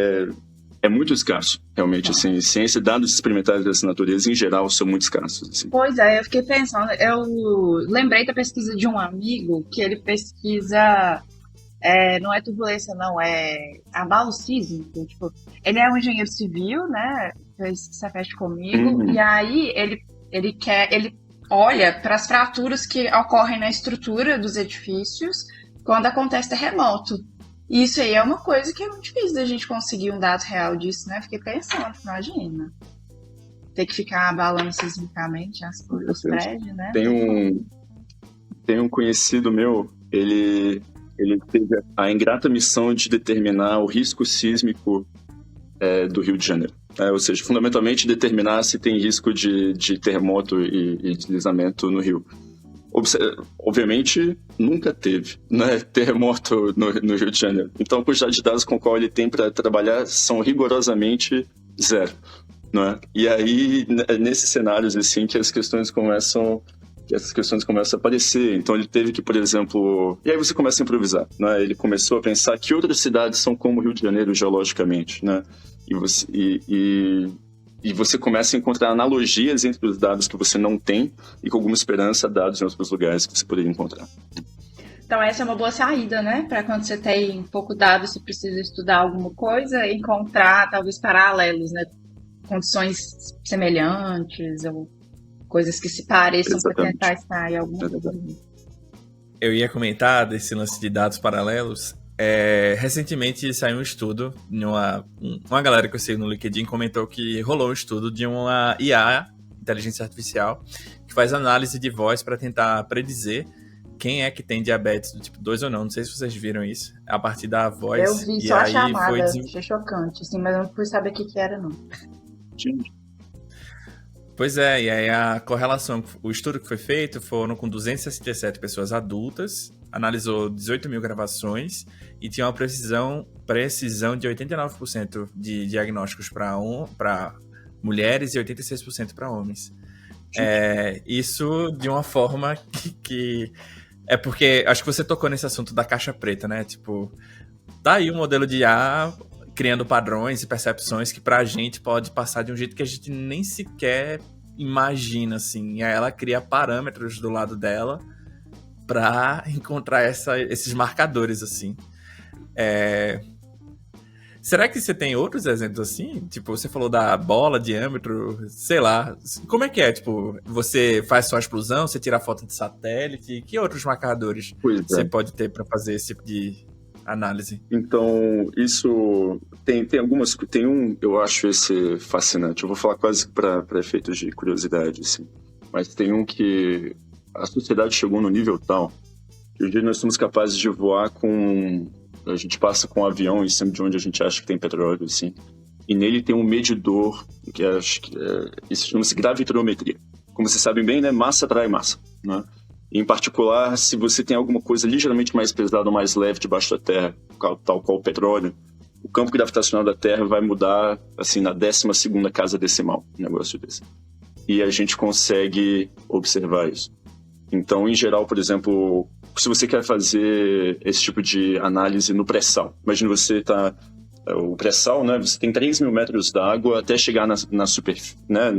S3: é muito escasso, realmente. Assim, ciência, dados experimentais dessa natureza, em geral, são muito escassos. Assim.
S1: Pois é, eu fiquei pensando, eu lembrei da pesquisa de um amigo que ele pesquisa... não é turbulência, não, é abalo sísmico. Tipo, ele é um engenheiro civil, né? Fez Cefet comigo, e aí ele olha para as fraturas que ocorrem na estrutura dos edifícios quando acontece terremoto. E isso aí é uma coisa que é muito difícil da gente conseguir um dado real disso, né? Fiquei pensando, imagina. Ter que ficar abalando sismicamente os prédios, né?
S3: Tem um conhecido meu, ele teve a ingrata missão de determinar o risco sísmico do Rio de Janeiro. Ou seja, fundamentalmente determinar se tem risco de terremoto e deslizamento no Rio. Obviamente, nunca teve, né, terremoto no Rio de Janeiro. Então, a quantidade de dados com a qual ele tem para trabalhar são rigorosamente zero. Não é? E aí, nesses cenários assim, que essas questões começam a aparecer. Então ele teve que, por exemplo... E aí você começa a improvisar, né? Ele começou a pensar que outras cidades são como o Rio de Janeiro geologicamente, né? E você começa a encontrar analogias entre os dados que você não tem e com alguma esperança dados em outros lugares que você poderia encontrar.
S1: Então essa é uma boa saída, né? Para quando você tem pouco dado, você precisa estudar alguma coisa, encontrar talvez paralelos, né? Condições semelhantes ou coisas que se pareçam para tentar estar em alguma coisa.
S2: Eu ia comentar desse lance de dados paralelos. Recentemente saiu um estudo, uma galera que eu sigo no LinkedIn comentou que rolou um estudo de uma IA, inteligência artificial, que faz análise de voz para tentar predizer quem é que tem diabetes do tipo 2 ou não. Não sei se vocês viram isso, a partir da voz.
S1: Eu vi só a chamada, achei chocante, assim, mas eu não fui saber o que era, não.
S2: Pois é, e aí a correlação, o estudo que foi feito foram com 267 pessoas adultas, analisou 18 mil gravações e tinha uma precisão de 89% de diagnósticos para mulheres e 86% para homens. Isso de uma forma que... É porque, acho que você tocou nesse assunto da caixa preta, né? Tipo, tá aí um modelo de IA criando padrões e percepções que pra gente pode passar de um jeito que a gente nem sequer imagina, assim. E aí ela cria parâmetros do lado dela pra encontrar esses marcadores, assim. Será que você tem outros exemplos assim? Tipo, você falou da bola, diâmetro, sei lá. Como é que é? Tipo, você faz só a explosão, você tira a foto de satélite? Que outros marcadores você pode ter pra fazer esse tipo de análise?
S3: Então, isso tem algumas... Tem eu acho esse fascinante. Eu vou falar quase para efeitos de curiosidade, assim. Mas tem um que a sociedade chegou no nível tal que hoje nós somos capazes de voar com... A gente passa com um avião em cima de onde a gente acha que tem petróleo, assim. E nele tem um medidor, que acho que isso chama-se gravitrometria. Como vocês sabem bem, né? Massa atrai massa, né? Em particular, se você tem alguma coisa ligeiramente mais pesada ou mais leve debaixo da Terra, tal qual o petróleo, o campo gravitacional da Terra vai mudar, assim, na 12ª casa decimal, um negócio desse. E a gente consegue observar isso. Então, em geral, por exemplo, se você quer fazer esse tipo de análise no pré-sal, imagina você tá... O pré-sal, né? Você tem 3.000 metros d'água até chegar na superfície, né?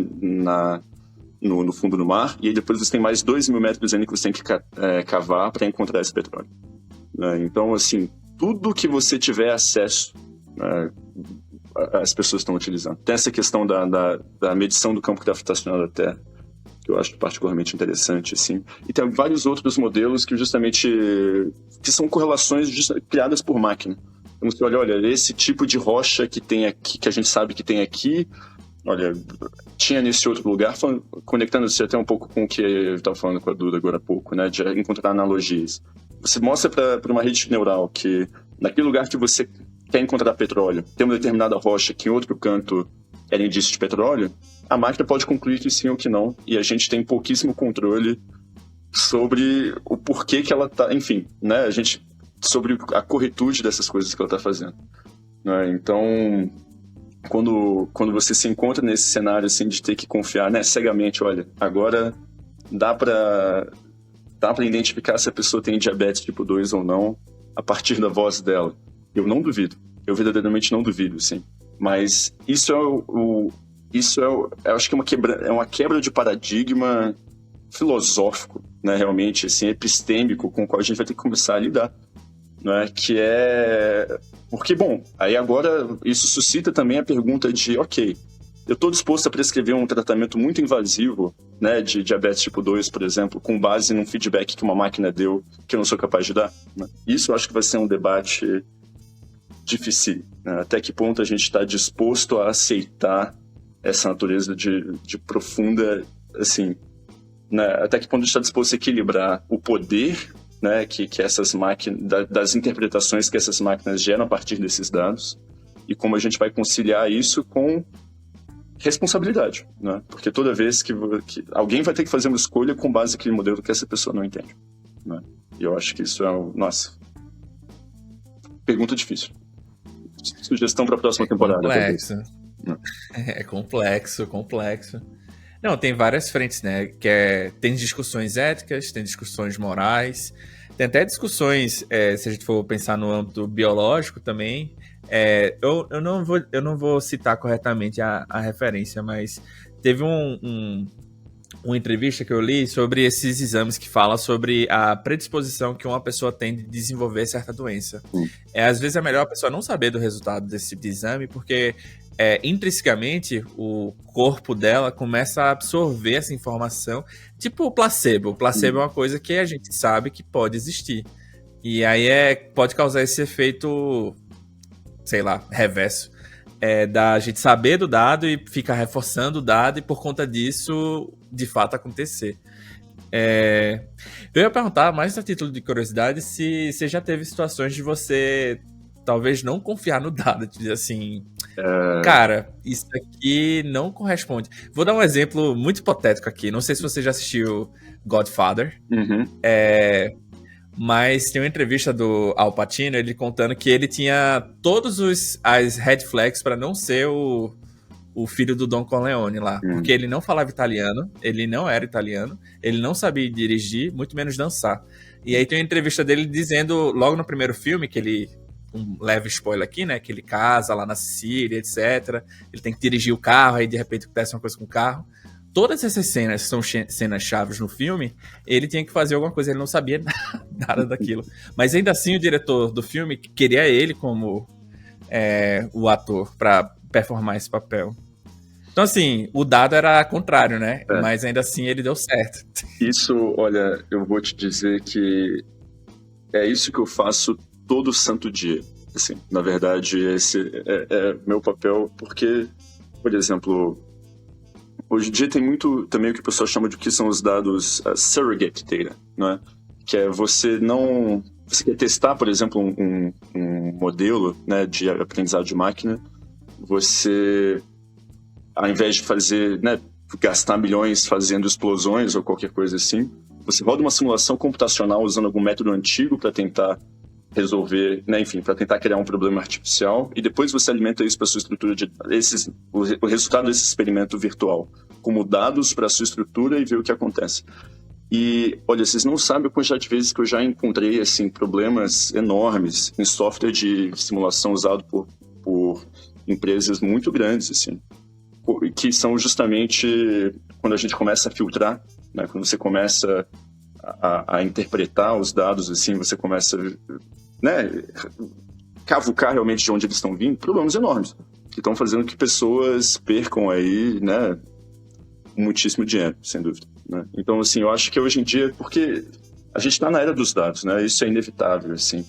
S3: No fundo do mar, e aí depois você tem mais 2.000 metros ainda que você tem que cavar para encontrar esse petróleo. Então, assim, tudo que você tiver acesso, as pessoas estão utilizando. Tem essa questão da medição do campo gravitacional da Terra, que eu acho particularmente interessante, assim. E tem vários outros modelos que justamente que são correlações criadas por máquina. Então você olha, esse tipo de rocha que tem aqui, que a gente sabe que tem aqui, olha, tinha nesse outro lugar, conectando-se até um pouco com o que eu estava falando com a Duda agora há pouco, né, de encontrar analogias. Você mostra para uma rede neural que naquele lugar que você quer encontrar petróleo, tem uma determinada rocha que em outro canto era indício de petróleo, a máquina pode concluir que sim ou que não, e a gente tem pouquíssimo controle sobre o porquê que ela está, enfim, né, sobre a corretude dessas coisas que ela está fazendo. Né? Então, quando você se encontra nesse cenário assim, de ter que confiar, né, cegamente, olha, agora dá para identificar se a pessoa tem diabetes tipo 2 ou não a partir da voz dela. Eu não duvido. Eu verdadeiramente não duvido, sim. Mas isso eu acho que é uma quebra de paradigma filosófico, né, realmente, assim, epistêmico, com o qual a gente vai ter que começar a lidar. Né, que é... Porque, bom, aí agora isso suscita também a pergunta de, ok, eu estou disposto a prescrever um tratamento muito invasivo, né, de diabetes tipo 2, por exemplo, com base num feedback que uma máquina deu que eu não sou capaz de dar? Né? Isso eu acho que vai ser um debate difícil. Né? Até que ponto a gente está disposto a aceitar essa natureza de profunda, assim, né? Até que ponto a gente está disposto a equilibrar o poder, né, que essas máquinas, das interpretações que essas máquinas geram a partir desses dados, e como a gente vai conciliar isso com responsabilidade, né? Porque toda vez que alguém vai ter que fazer uma escolha com base naquele modelo que essa pessoa não entende, né? E eu acho que isso nossa, pergunta difícil. Sugestão para a próxima temporada.
S2: Complexo. É complexo. Não, tem várias frentes, né? Tem discussões éticas, tem discussões morais, tem até discussões, se a gente for pensar no âmbito biológico também. Eu não vou citar corretamente a referência, mas teve uma entrevista que eu li sobre esses exames que fala sobre a predisposição que uma pessoa tem de desenvolver certa doença. Às vezes é melhor a pessoa não saber do resultado desse tipo de exame, porque intrinsecamente o corpo dela começa a absorver essa informação, tipo o placebo. O placebo é uma coisa que a gente sabe que pode existir. E aí pode causar esse efeito, sei lá, reverso. Da gente saber do dado e ficar reforçando o dado e por conta disso, de fato, acontecer. Eu ia perguntar, mais a título de curiosidade, se você já teve situações de você talvez não confiar no dado, de dizer assim, cara, isso aqui não corresponde. Vou dar um exemplo muito hipotético aqui, não sei se você já assistiu Godfather, mas tem uma entrevista do Al Pacino, ele contando que ele tinha todos as red flags para não ser o filho do Don Corleone lá, porque ele não falava italiano, ele não era italiano, ele não sabia dirigir, muito menos dançar. E aí tem uma entrevista dele dizendo, logo no primeiro filme, que ele, um leve spoiler aqui, né, que ele casa lá na Sicília, etc. Ele tem que dirigir o carro, aí de repente acontece uma coisa com o carro. Todas essas cenas são cenas chaves no filme, ele tinha que fazer alguma coisa, ele não sabia nada daquilo. Mas ainda assim o diretor do filme queria ele como o ator para performar esse papel. Então assim, o dado era contrário, né? Mas ainda assim ele deu certo.
S3: Isso, olha, eu vou te dizer que é isso que eu faço todo santo dia. Assim, na verdade, esse é meu papel, porque, por exemplo, hoje em dia tem muito também o que o pessoal chama de que são os dados surrogate data, né? Que é você quer testar, por exemplo, um modelo, né, de aprendizado de máquina, você, ao invés de fazer, né, gastar milhões fazendo explosões ou qualquer coisa assim, você roda uma simulação computacional usando algum método antigo para tentar resolver, né, enfim, para tentar criar um problema artificial, e depois você alimenta isso para sua estrutura o resultado desse experimento virtual, como dados para a sua estrutura e ver o que acontece. E, olha, vocês não sabem a quantidade de vezes que eu já encontrei, assim, problemas enormes em software de simulação usado por empresas muito grandes, assim, que são justamente quando a gente começa a filtrar, né, quando você começa a interpretar os dados, assim, você começa, né, cavucar realmente de onde eles estão vindo, problemas enormes, que estão fazendo que pessoas percam aí, né, muitíssimo dinheiro, sem dúvida, né? Então, assim, eu acho que hoje em dia, porque a gente está na era dos dados, né, isso é inevitável, assim.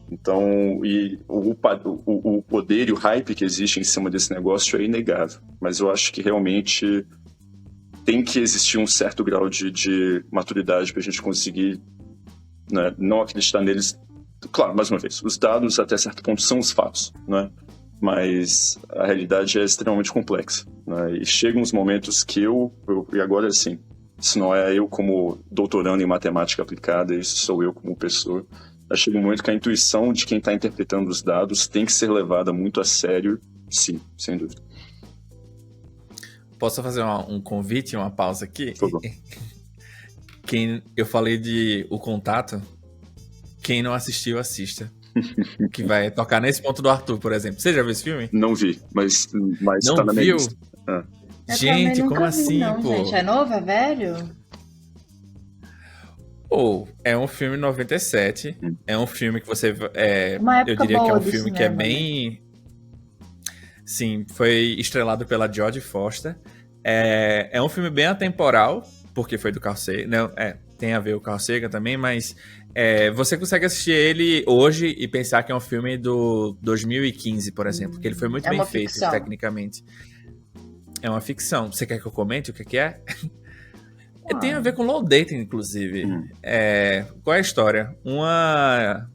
S3: Então, e o poder e o hype que existe em cima desse negócio é inegável, mas eu acho que realmente tem que existir um certo grau de maturidade para a gente conseguir, né, não acreditar neles. Claro, mais uma vez, os dados até certo ponto são os fatos, né? Mas a realidade é extremamente complexa, né? E chegam uns momentos que e agora sim, se não é eu como doutorando em matemática aplicada, isso sou eu como pessoa, chega um momento que a intuição de quem está interpretando os dados tem que ser levada muito a sério, sim, sem dúvida.
S2: Posso fazer um convite, uma pausa aqui?
S3: Por favor.
S2: Eu falei de O Contato, quem não assistiu, assista. Que vai tocar nesse ponto do Arthur, por exemplo. Você já viu esse filme?
S3: Não vi, mas
S2: não
S3: tá na minha
S2: viu?
S3: lista.
S2: Gente, como assim,
S1: não,
S2: pô?
S1: Gente, é novo, é velho?
S2: É um filme 97. É um filme que você...
S1: Uma época
S2: eu diria que é um
S1: boa do
S2: filme
S1: cinema,
S2: que é bem... Sim, foi estrelado pela Jodie Foster. É um filme bem atemporal, porque foi do Carl Sagan. Não, tem a ver com o Carl Sagan também, mas você consegue assistir ele hoje e pensar que é um filme do 2015, por exemplo, porque ele foi muito bem feito,
S1: ficção.
S2: Tecnicamente. É uma ficção. Você quer que eu comente o que é? Tem a ver com low dating, inclusive. Qual é a história? Uma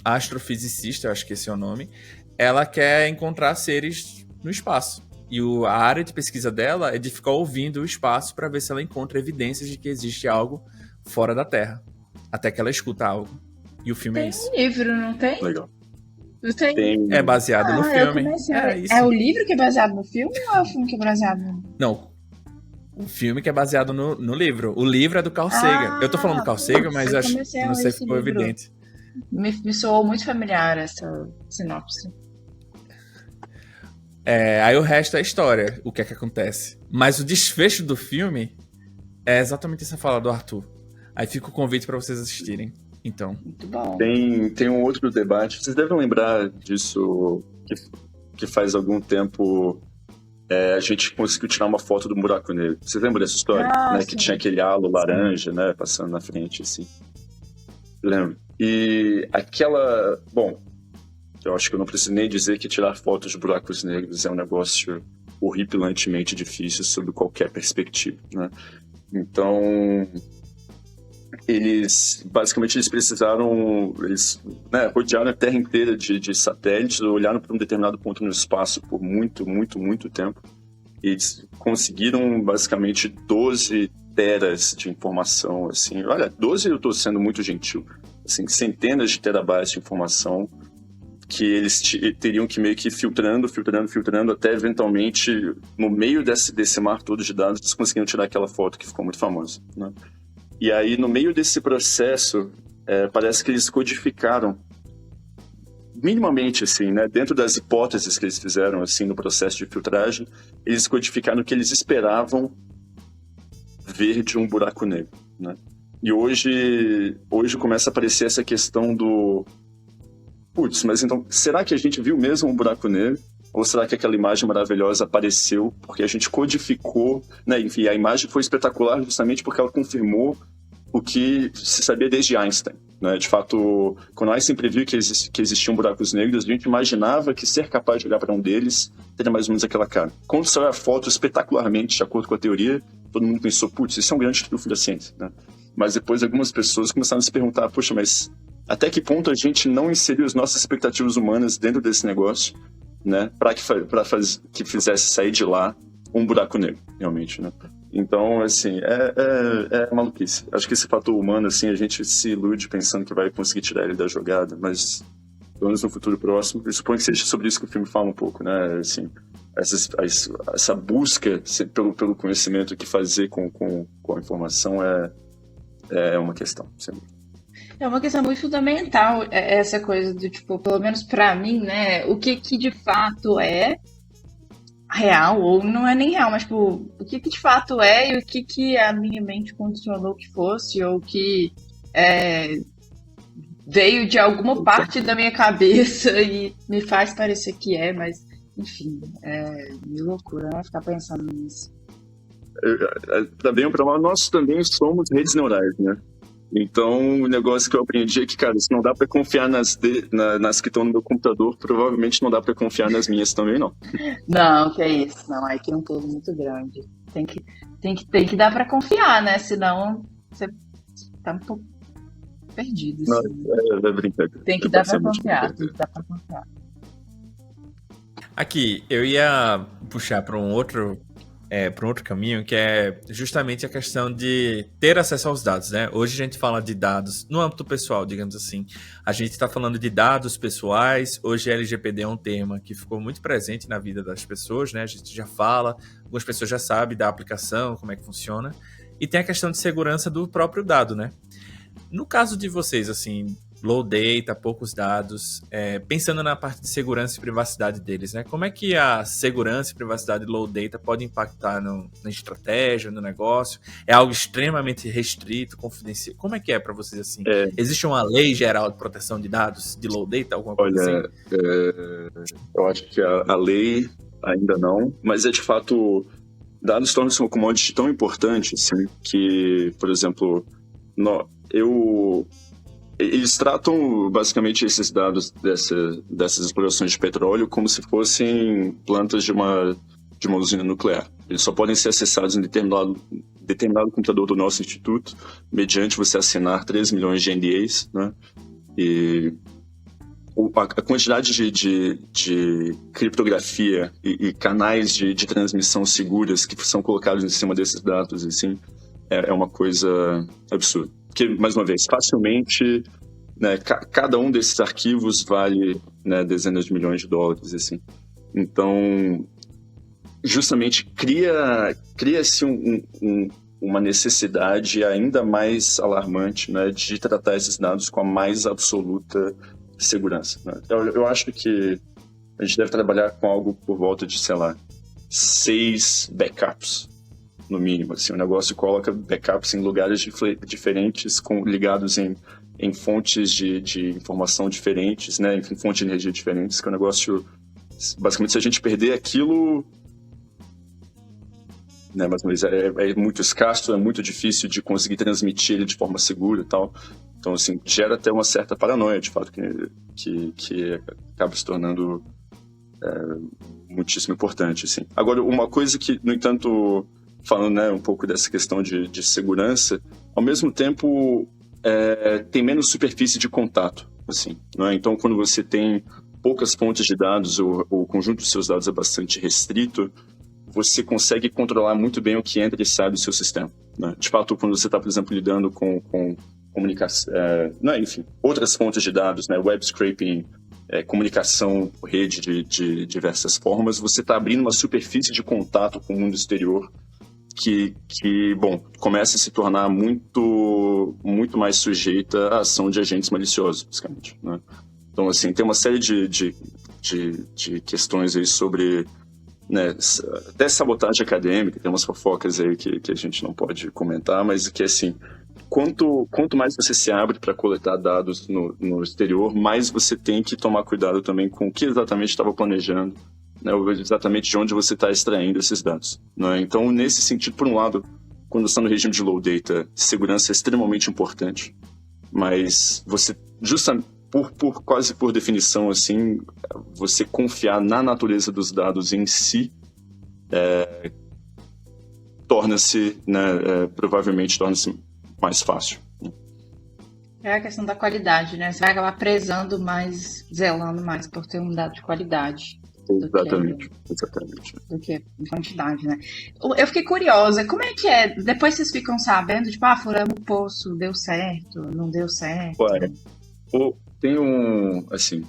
S2: astrofisicista, eu acho que esse é o nome, ela quer encontrar seres no espaço. E a área de pesquisa dela é de ficar ouvindo o espaço para ver se ela encontra evidências de que existe algo fora da Terra. Até que ela escuta algo. E o filme é isso.
S1: Tem livro, não tem?
S3: Legal.
S1: Não tem?
S2: É baseado no filme.
S1: É o livro que é baseado no filme ou é o filme que é baseado no...
S2: Não. O filme que é baseado no livro. O livro é do Carl Sagan. Eu tô falando do Carl Sagan, mas acho que não sei se ficou evidente.
S1: Me soou muito familiar essa sinopse.
S2: Aí o resto é história, o que é que acontece. Mas o desfecho do filme é exatamente essa fala do Arthur. Aí fica o convite para vocês assistirem. Então.
S1: Muito bom.
S3: Tem um outro debate, vocês devem lembrar disso, que faz algum tempo a gente conseguiu tirar uma foto do buraco negro. Vocês lembram dessa história? Né? Que tinha aquele halo laranja, né, passando na frente, assim. Lembro. E aquela... Bom, eu acho que eu não preciso nem dizer que tirar fotos de buracos negros é um negócio horripilantemente difícil sob qualquer perspectiva, né? Então, eles precisaram, né, rodearam a Terra inteira de satélites, olharam para um determinado ponto no espaço por muito, muito, muito tempo, e eles conseguiram basicamente 12 teras de informação, assim, olha, 12 eu estou sendo muito gentil, assim, centenas de terabytes de informação que eles teriam que meio que filtrando, até eventualmente, no meio desse mar todo de dados, eles conseguiram tirar aquela foto que ficou muito famosa, né? E aí, no meio desse processo, parece que eles codificaram, minimamente, assim, né, dentro das hipóteses que eles fizeram, assim, no processo de filtragem, eles codificaram o que eles esperavam ver de um buraco negro, né? E hoje começa a aparecer essa questão do... Putz, mas então, será que a gente viu mesmo um buraco negro? Ou será que aquela imagem maravilhosa apareceu porque a gente codificou, né? Enfim, a imagem foi espetacular justamente porque ela confirmou o que se sabia desde Einstein, né? De fato, quando Einstein previu que existiam buracos negros, a gente imaginava que ser capaz de olhar para um deles teria mais ou menos aquela cara. Quando saiu a foto espetacularmente, de acordo com a teoria, todo mundo pensou, putz, isso é um grande trunfo da ciência, né? Mas depois algumas pessoas começaram a se perguntar, poxa, mas até que ponto a gente não inseriu as nossas expectativas humanas dentro desse negócio, né? Para que fizesse sair de lá um buraco negro, realmente, né? Então, assim, é maluquice. Acho que esse fator humano, assim, a gente se ilude pensando que vai conseguir tirar ele da jogada, mas pelo menos no futuro próximo, eu suponho que seja sobre isso que o filme fala um pouco, né? Assim, essa busca pelo conhecimento, o que fazer com a informação é uma questão, sempre.
S1: É uma questão muito fundamental, essa coisa do, tipo, pelo menos pra mim, né? O que de fato é real, ou não é nem real, mas, tipo, o que de fato é e o que a minha mente condicionou que fosse, ou que veio de alguma parte da minha cabeça e me faz parecer que é, mas, enfim, é meio loucura, né? Ficar pensando nisso.
S3: Pra bem ou pra mal, nós também somos redes neurais, né? Então, o negócio que eu aprendi é que, cara, se não dá pra confiar nas que estão no meu computador, provavelmente não dá pra confiar nas minhas também, não.
S1: Não, que é isso. Não, aí tem um pulo muito grande. Tem que dar pra confiar, né? Senão você tá um pouco perdido.
S3: Não,
S1: Assim.
S3: é brincadeira.
S1: Tem que dar pra confiar. Tem que dar pra confiar.
S2: Aqui, eu ia puxar para um outro caminho, que é justamente a questão de ter acesso aos dados, né? Hoje a gente fala de dados no âmbito pessoal, digamos assim. A gente está falando de dados pessoais. Hoje LGPD é um tema que ficou muito presente na vida das pessoas, né? A gente já fala, algumas pessoas já sabem da aplicação, como é que funciona. E tem a questão de segurança do próprio dado, né? No caso de vocês, assim, low data, poucos dados, pensando na parte de segurança e privacidade deles, né? Como é que a segurança e privacidade low data pode impactar na estratégia, no negócio? É algo extremamente restrito, confidencial? Como é que é para vocês, assim? Existe uma lei geral de proteção de dados de low data, alguma coisa assim?
S3: Eu acho que a lei ainda não, mas de fato, dados tornam-se uma commodity tão importante, assim, que, por exemplo, eles tratam basicamente esses dados dessas explorações de petróleo como se fossem plantas de uma usina nuclear. Eles só podem ser acessados em determinado computador do nosso instituto, mediante você assinar 3 milhões de NDAs, né? E a quantidade de criptografia e canais de transmissão seguras que são colocados em cima desses dados, assim, é uma coisa absurda. Porque, mais uma vez, facilmente, né, cada um desses arquivos vale, né, dezenas de milhões de dólares, assim. Então, justamente, cria-se uma necessidade ainda mais alarmante, né, de tratar esses dados com a mais absoluta segurança, né? Eu acho que a gente deve trabalhar com algo por volta de, sei lá, 6 backups, no mínimo, assim, o negócio coloca backups em lugares diferentes, ligados em fontes de informação diferentes, né, em fontes de energia diferentes, que o negócio, basicamente, se a gente perder aquilo, né, mas é muito escasso, é muito difícil de conseguir transmitir ele de forma segura e tal, então, assim, gera até uma certa paranoia, de fato, que acaba se tornando muitíssimo importante, assim. Agora, uma coisa que, no entanto, falando, né, um pouco dessa questão de segurança, ao mesmo tempo tem menos superfície de contato, assim, né? Então, quando você tem poucas fontes de dados, o conjunto dos seus dados é bastante restrito, você consegue controlar muito bem o que entra e sai do seu sistema, né? De fato, quando você está, por exemplo, lidando com comunicação, enfim, outras fontes de dados, né, web scraping, comunicação, rede de diversas formas, você está abrindo uma superfície de contato com o mundo exterior que começa a se tornar muito, muito mais sujeita à ação de agentes maliciosos, basicamente, né? Então, assim, tem uma série de questões aí sobre, né, até sabotagem acadêmica, tem umas fofocas aí que a gente não pode comentar, mas que, assim, quanto mais você se abre para coletar dados no exterior, mais você tem que tomar cuidado também com o que exatamente estava planejando, né, exatamente de onde você está extraindo esses dados, né? Então, nesse sentido, por um lado, quando você está no regime de low data, segurança é extremamente importante, Mas você, justamente quase por definição, assim, você confiar na natureza dos dados em si torna-se, né, provavelmente torna-se mais fácil.
S1: É a questão da qualidade, né? Você vai acabar prezando mais, zelando mais por ter um dado de qualidade.
S3: Exatamente.
S1: Do que quantidade, né? Eu fiquei curiosa, como é que é? Depois vocês ficam sabendo, tipo, furamos o poço, deu certo, não deu certo?
S3: Ué, tem assim,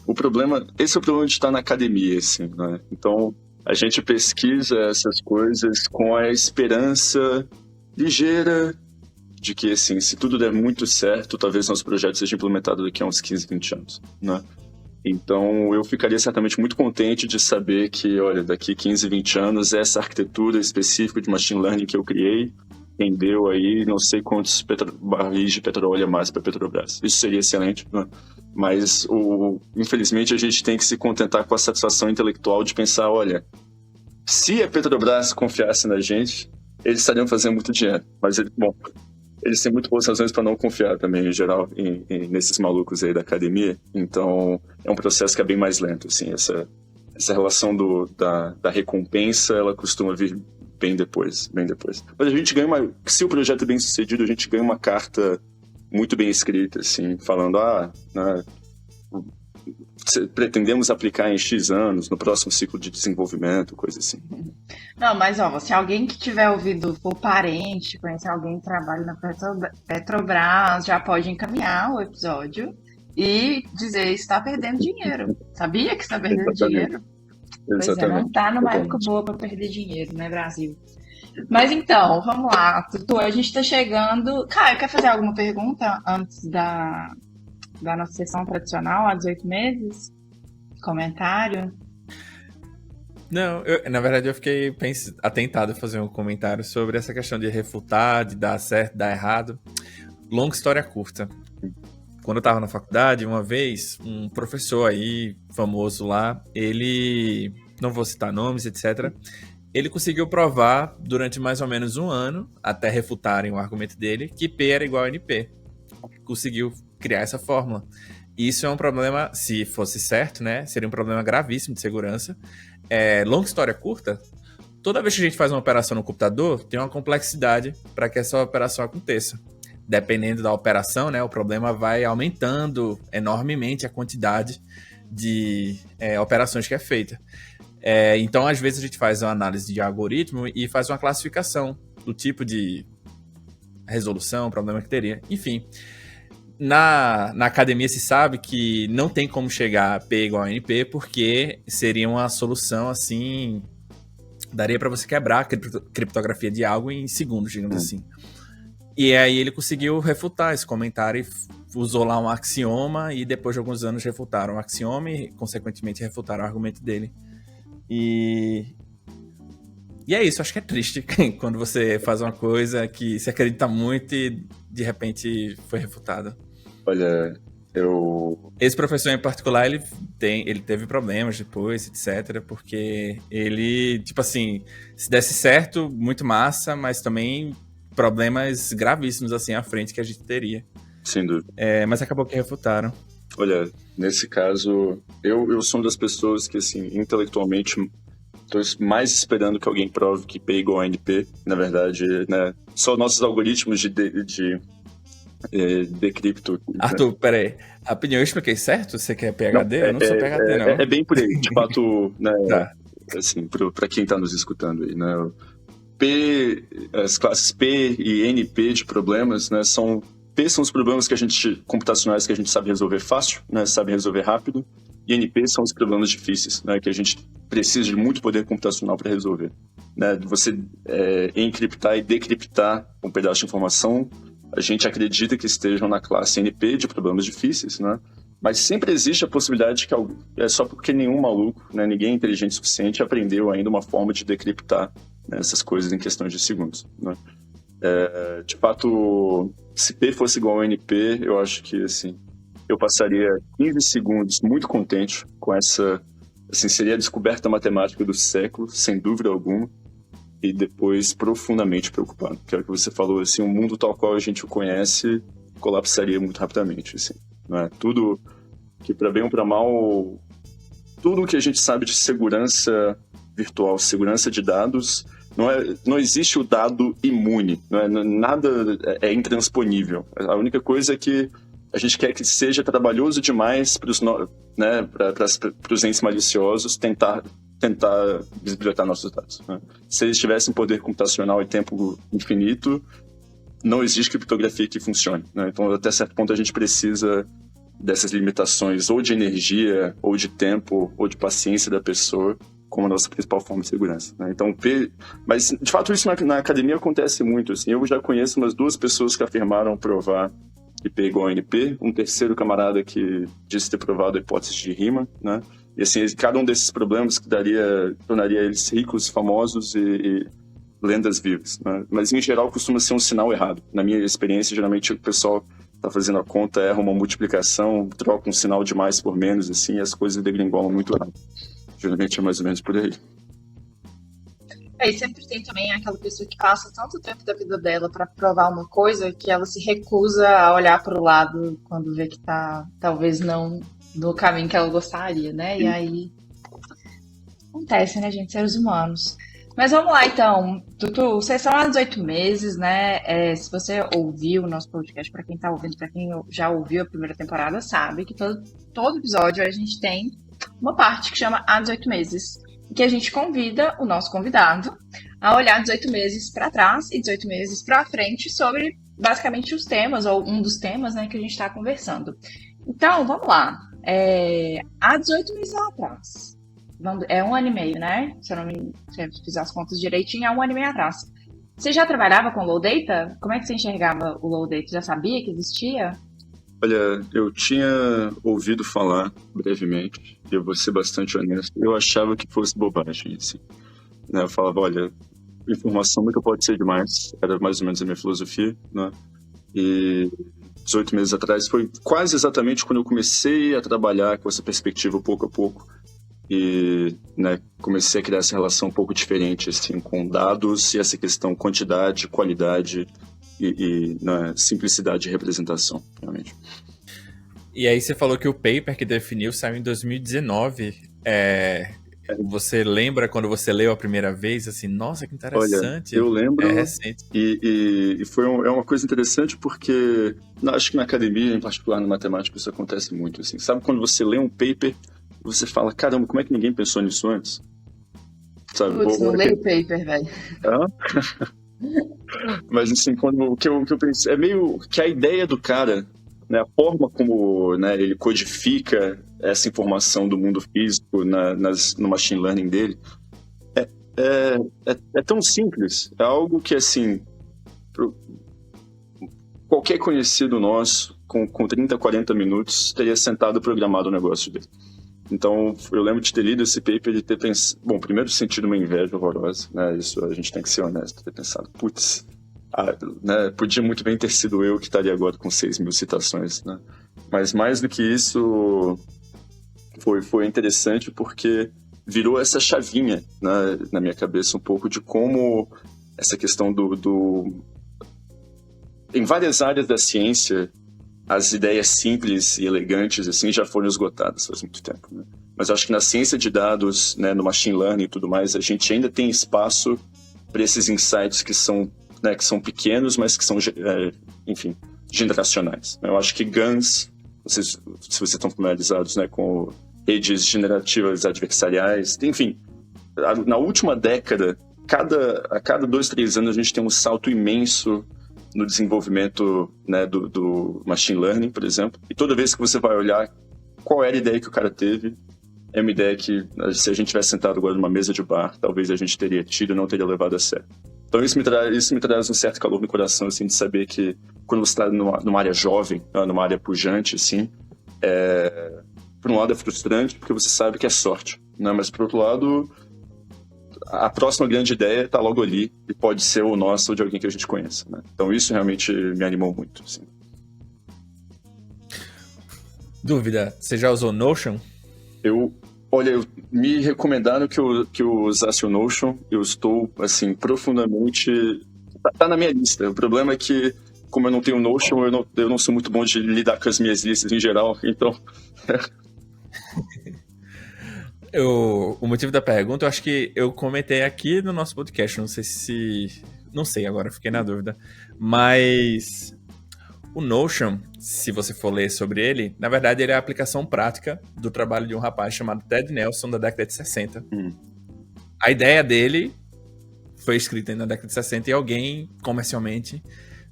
S3: esse é o problema de estar na academia, assim, né? Então, a gente pesquisa essas coisas com a esperança ligeira de que, assim, se tudo der muito certo, talvez nosso projeto seja implementado daqui a uns 15, 20 anos, né? Então, eu ficaria certamente muito contente de saber que, olha, daqui 15, 20 anos, essa arquitetura específica de machine learning que eu criei rendeu aí não sei quantos barris de petróleo a mais para a Petrobras. Isso seria excelente, né? Mas, infelizmente, a gente tem que se contentar com a satisfação intelectual de pensar, olha, se a Petrobras confiasse na gente, eles estariam fazendo muito dinheiro. Mas, eles têm muito boas razões para não confiar também, em geral, nesses malucos aí da academia. Então, é um processo que é bem mais lento, assim. Essa relação da recompensa, ela costuma vir bem depois. Mas a gente ganha se o projeto é bem sucedido, a gente ganha uma carta muito bem escrita, assim, falando, né, pretendemos aplicar em X anos, no próximo ciclo de desenvolvimento, coisa assim.
S1: Não, mas se alguém que tiver ouvido, for parente, conhecer alguém que trabalha na Petrobras, já pode encaminhar o episódio e dizer, está perdendo dinheiro. Sabia que está perdendo dinheiro? Pois não tá numa época boa para perder dinheiro, né, Brasil? Mas então, vamos lá, Tutu, a gente tá chegando... Caio, quer fazer alguma pergunta antes da nossa sessão tradicional, há 18 meses? Comentário?
S2: Não, na verdade eu fiquei atentado a fazer um comentário sobre essa questão de refutar, de dar certo, dar errado. Longa história curta. Quando eu tava na faculdade, uma vez, um professor aí, famoso lá, ele, não vou citar nomes, etc., ele conseguiu provar durante mais ou menos um ano, até refutarem o argumento dele, que P era igual a NP. Conseguiu criar essa fórmula. E isso é um problema, se fosse certo, né? Seria um problema gravíssimo de segurança. Longa história curta, toda vez que a gente faz uma operação no computador, tem uma complexidade para que essa operação aconteça. Dependendo da operação, né, o problema vai aumentando enormemente a quantidade de operações que é feita. Então, às vezes, a gente faz uma análise de algoritmo e faz uma classificação do tipo de resolução, problema que teria. Enfim, na academia se sabe que não tem como chegar a P igual a NP, porque seria uma solução assim... Daria para você quebrar a criptografia de algo em segundos, digamos assim. E aí ele conseguiu refutar esse comentário e usou lá um axioma e depois de alguns anos refutaram o axioma e, consequentemente, refutaram o argumento dele. E é isso, acho que é triste quando você faz uma coisa que você acredita muito e de repente foi refutada.
S3: Olha,
S2: Esse professor em particular, ele teve problemas depois, etc, porque ele, tipo assim, se desse certo, muito massa, mas também problemas gravíssimos assim à frente que a gente teria.
S3: Sem dúvida.
S2: Mas acabou que refutaram.
S3: Olha, nesse caso, eu sou uma das pessoas que, assim, intelectualmente, estou mais esperando que alguém prove que P é igual a NP. Na verdade, né, só nossos algoritmos de decrypto.
S2: Arthur, peraí. Rapidinho, eu expliquei certo? Você quer PhD? Eu não sou PhD, não.
S3: É bem por aí. De fato, né,
S2: tá.
S3: Assim, para quem está nos escutando aí, né, as classes P e NP de problemas, né, P são os problemas computacionais que a gente sabe resolver fácil, né, sabe resolver rápido, e NP são os problemas difíceis, né, que a gente precisa de muito poder computacional para resolver. Né, você encriptar e decriptar um pedaço de informação, a gente acredita que estejam na classe NP de problemas difíceis, né, mas sempre existe a possibilidade de que só porque nenhum maluco, né, ninguém inteligente o suficiente aprendeu ainda uma forma de decriptar, né, essas coisas em questões de segundos. Né. De fato, se P fosse igual a NP, eu acho que, assim, eu passaria 15 segundos muito contente com essa, assim, seria a descoberta matemática do século, sem dúvida alguma, e depois profundamente preocupado. Que é o que você falou, assim, o mundo tal qual a gente o conhece colapsaria muito rapidamente, assim, né? Tudo que, para bem ou para mal, tudo o que a gente sabe de segurança virtual, segurança de dados, não existe o dado imune, nada é intransponível. A única coisa é que a gente quer que seja trabalhoso demais para os entes maliciosos tentar bisbilhotar nossos dados, né? Se eles tivessem poder computacional e tempo infinito, não existe criptografia que funcione, né? Então, até certo ponto, a gente precisa dessas limitações ou de energia, ou de tempo, ou de paciência da pessoa como a nossa principal forma de segurança, né? Então, mas, de fato, isso na academia acontece muito, assim. Eu já conheço umas 2 pessoas que afirmaram provar IP igual a NP, um terceiro camarada que disse ter provado a hipótese de Riemann, né? E assim, cada um desses problemas que tornaria eles ricos, famosos e lendas vivas, né? Mas, em geral, costuma ser um sinal errado. Na minha experiência, geralmente o pessoal está fazendo a conta, erra uma multiplicação, troca um sinal de mais por menos, assim, e as coisas degringolam muito rápido. Geralmente é mais ou menos por aí.
S1: E sempre tem também aquela pessoa que passa tanto tempo da vida dela para provar uma coisa que ela se recusa a olhar para o lado quando vê que tá talvez não no caminho que ela gostaria, né? E aí acontece, né, gente? Seres humanos. Mas vamos lá, então. Tutu, vocês são há 18 meses, né? Se você ouviu o nosso podcast, para quem tá ouvindo, para quem já ouviu a primeira temporada, sabe que todo episódio a gente tem uma parte que chama Há 18 meses, que a gente convida o nosso convidado a olhar 18 meses para trás e 18 meses para frente sobre, basicamente, os temas, ou um dos temas, né, que a gente está conversando. Então, vamos lá. Há 18 meses atrás. É 1 ano e meio, né? Se eu fizer as contas direitinho, é 1 ano e meio atrás. Você já trabalhava com low data? Como é que você enxergava o low data? Já sabia que existia?
S3: Olha, eu tinha ouvido falar brevemente, e eu vou ser bastante honesto, eu achava que fosse bobagem, assim, né? Eu falava, olha, informação nunca pode ser demais, era mais ou menos a minha filosofia, né? E 18 meses atrás foi quase exatamente quando eu comecei a trabalhar com essa perspectiva pouco a pouco, e, né, comecei a criar essa relação um pouco diferente, assim, com dados e essa questão quantidade, qualidade e né, simplicidade de representação, realmente.
S2: E aí você falou que o paper que definiu saiu em 2019. Você lembra quando você leu a primeira vez? Assim, nossa, que interessante.
S3: Olha, eu lembro.
S2: É recente.
S3: E é uma coisa interessante porque acho que na academia, em particular na matemática, isso acontece muito. Assim. Sabe quando você lê um paper você fala, caramba, como é que ninguém pensou nisso antes? Sabe?
S1: Putz, não leio o paper, velho.
S3: Mas assim, o que eu pensei, é meio que a ideia do cara, né, a forma como, né, ele codifica essa informação do mundo físico no machine learning dele é tão simples. É algo que, assim, qualquer conhecido nosso, com 30, 40 minutos, teria sentado e programado o negócio dele. Então, eu lembro de ter lido esse paper e ter pensado... Bom, primeiro sentido uma inveja horrorosa, né? Isso a gente tem que ser honesto. Ter pensado, putz, né? Podia muito bem ter sido eu que estaria agora com 6 mil citações, né? Mas mais do que isso, foi interessante porque virou essa chavinha, né, na minha cabeça um pouco de como essa questão Em várias áreas da ciência, as ideias simples e elegantes assim já foram esgotadas faz muito tempo, né? Mas eu acho que na ciência de dados, né, no machine learning e tudo mais, a gente ainda tem espaço para esses insights que são pequenos, mas que são, enfim, generacionais. Eu acho que GANs, se vocês estão familiarizados, né, com redes generativas adversariais, enfim, na última década, a cada 2, 3 anos a gente tem um salto imenso no desenvolvimento, né, do machine learning, por exemplo. E toda vez que você vai olhar qual era a ideia que o cara teve, é uma ideia que, se a gente tivesse sentado agora numa mesa de bar, talvez a gente teria tido e não teria levado a sério. Então isso me traz um certo calor no coração, assim, de saber que quando você está numa área jovem, numa área pujante, assim, por um lado é frustrante, porque você sabe que é sorte, né? Mas por outro lado, a próxima grande ideia está logo ali e pode ser ou nossa ou de alguém que a gente conheça, né? Então isso realmente me animou muito, assim.
S2: Dúvida, você já usou Notion?
S3: Olha, me recomendaram que eu usasse o Notion. Eu estou, assim, profundamente... Tá na minha lista. O problema é que como eu não tenho Notion, eu não sou muito bom de lidar com as minhas listas em geral, então...
S2: O motivo da pergunta, eu acho que eu comentei aqui no nosso podcast, não sei agora, fiquei na dúvida, mas o Notion, se você for ler sobre ele, na verdade ele é a aplicação prática do trabalho de um rapaz chamado Ted Nelson, da década de 60. A ideia dele foi escrita na década de 60 e alguém, comercialmente,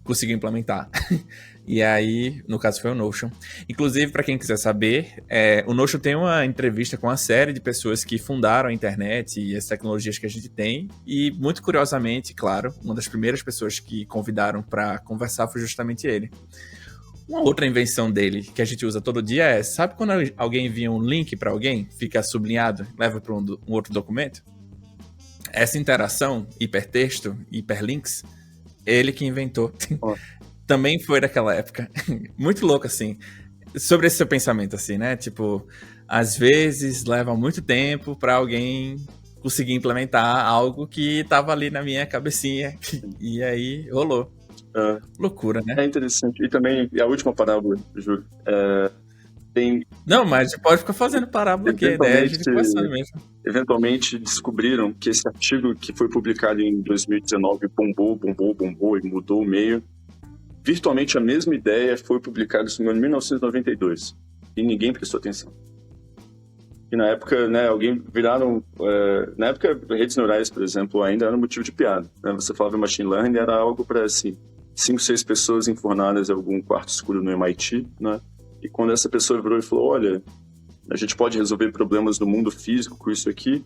S2: conseguiu implementar. E aí, no caso, foi o Notion. Inclusive, para quem quiser saber, o Notion tem uma entrevista com uma série de pessoas que fundaram a internet e as tecnologias que a gente tem. E, muito curiosamente, claro, uma das primeiras pessoas que convidaram para conversar foi justamente ele. Uma outra invenção dele, que a gente usa todo dia, sabe quando alguém envia um link para alguém, fica sublinhado, leva para um outro documento? Essa interação, hipertexto, hiperlinks, ele que inventou. Também foi daquela época. Muito louco, assim. Sobre esse seu pensamento, assim, né? Tipo, às vezes leva muito tempo pra alguém conseguir implementar algo que tava ali na minha cabecinha. E aí, rolou. Loucura, né?
S3: É interessante. E também, a última parábola, Ju, tem...
S2: Não, mas a gente pode ficar fazendo parábola aqui, a ideia é a gente conversando mesmo.
S3: Eventualmente descobriram que esse artigo que foi publicado em 2019 bombou e mudou o meio. Virtualmente a mesma ideia foi publicada em 1992 e ninguém prestou atenção. E na época, né, na época, redes neurais, por exemplo, ainda era um motivo de piada. Né? Você falava machine learning, era algo para, assim, 5, 6 pessoas enfornadas em algum quarto escuro no MIT, né? E quando essa pessoa virou e falou, olha, a gente pode resolver problemas do mundo físico com isso aqui,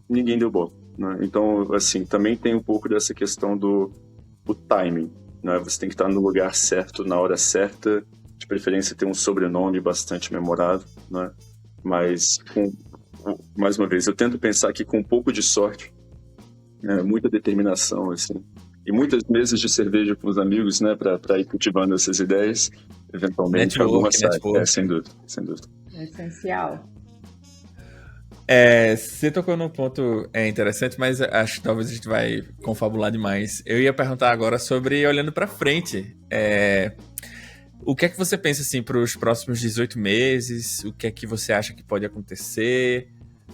S3: ninguém deu bola. Né? Então, assim, também tem um pouco dessa questão do timing. Né? Você tem que estar no lugar certo, na hora certa, de preferência ter um sobrenome bastante memorável, né? Mas, mais uma vez, eu tento pensar que com um pouco de sorte, muita determinação, assim, e muitas mesas de cerveja com os amigos, né, para ir cultivando essas ideias, eventualmente alguma sai. Sem dúvida.
S1: É essencial.
S2: Você tocou num ponto interessante, mas acho que talvez a gente vai confabular demais. Eu ia perguntar agora sobre olhando para frente. O que é que você pensa assim para os próximos 18 meses? O que é que você acha que pode acontecer?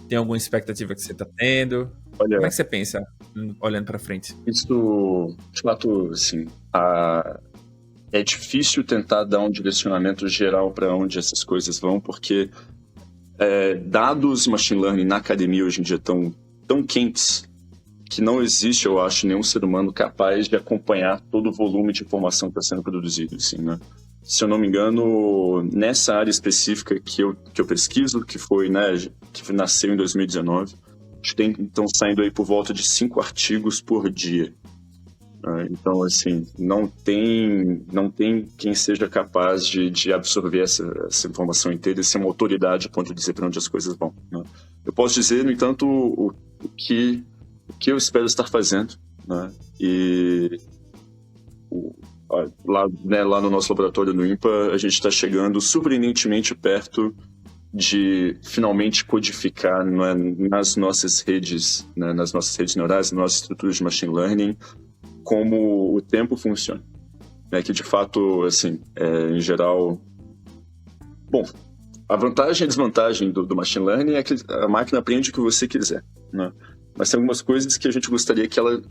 S2: Tem alguma expectativa que você está tendo?
S3: Olha,
S2: como é que você pensa olhando para frente?
S3: Isso, de fato, assim, é difícil tentar dar um direcionamento geral para onde essas coisas vão, porque dados machine learning na academia hoje em dia estão tão quentes que não existe, eu acho, nenhum ser humano capaz de acompanhar todo o volume de informação que está sendo produzido, assim, né? Se eu não me engano, nessa área específica que eu pesquiso, que foi, né, que nasceu em 2019, estão saindo aí por volta de 5 artigos por dia. Então, assim, não tem quem seja capaz de absorver essa informação inteira e ser uma autoridade a ponto de dizer para onde as coisas vão. Né? Eu posso dizer, no entanto, o que eu espero estar fazendo, né? E lá no nosso laboratório no INPA, a gente está chegando surpreendentemente perto de finalmente codificar, né, nas nossas redes, né, nas nossas redes neurais, nas nossas estruturas de machine learning, como o tempo funciona. Que de fato, assim, em geral... Bom, a vantagem e a desvantagem do machine learning é que a máquina aprende o que você quiser, né? Mas tem algumas coisas que a gente gostaria que ela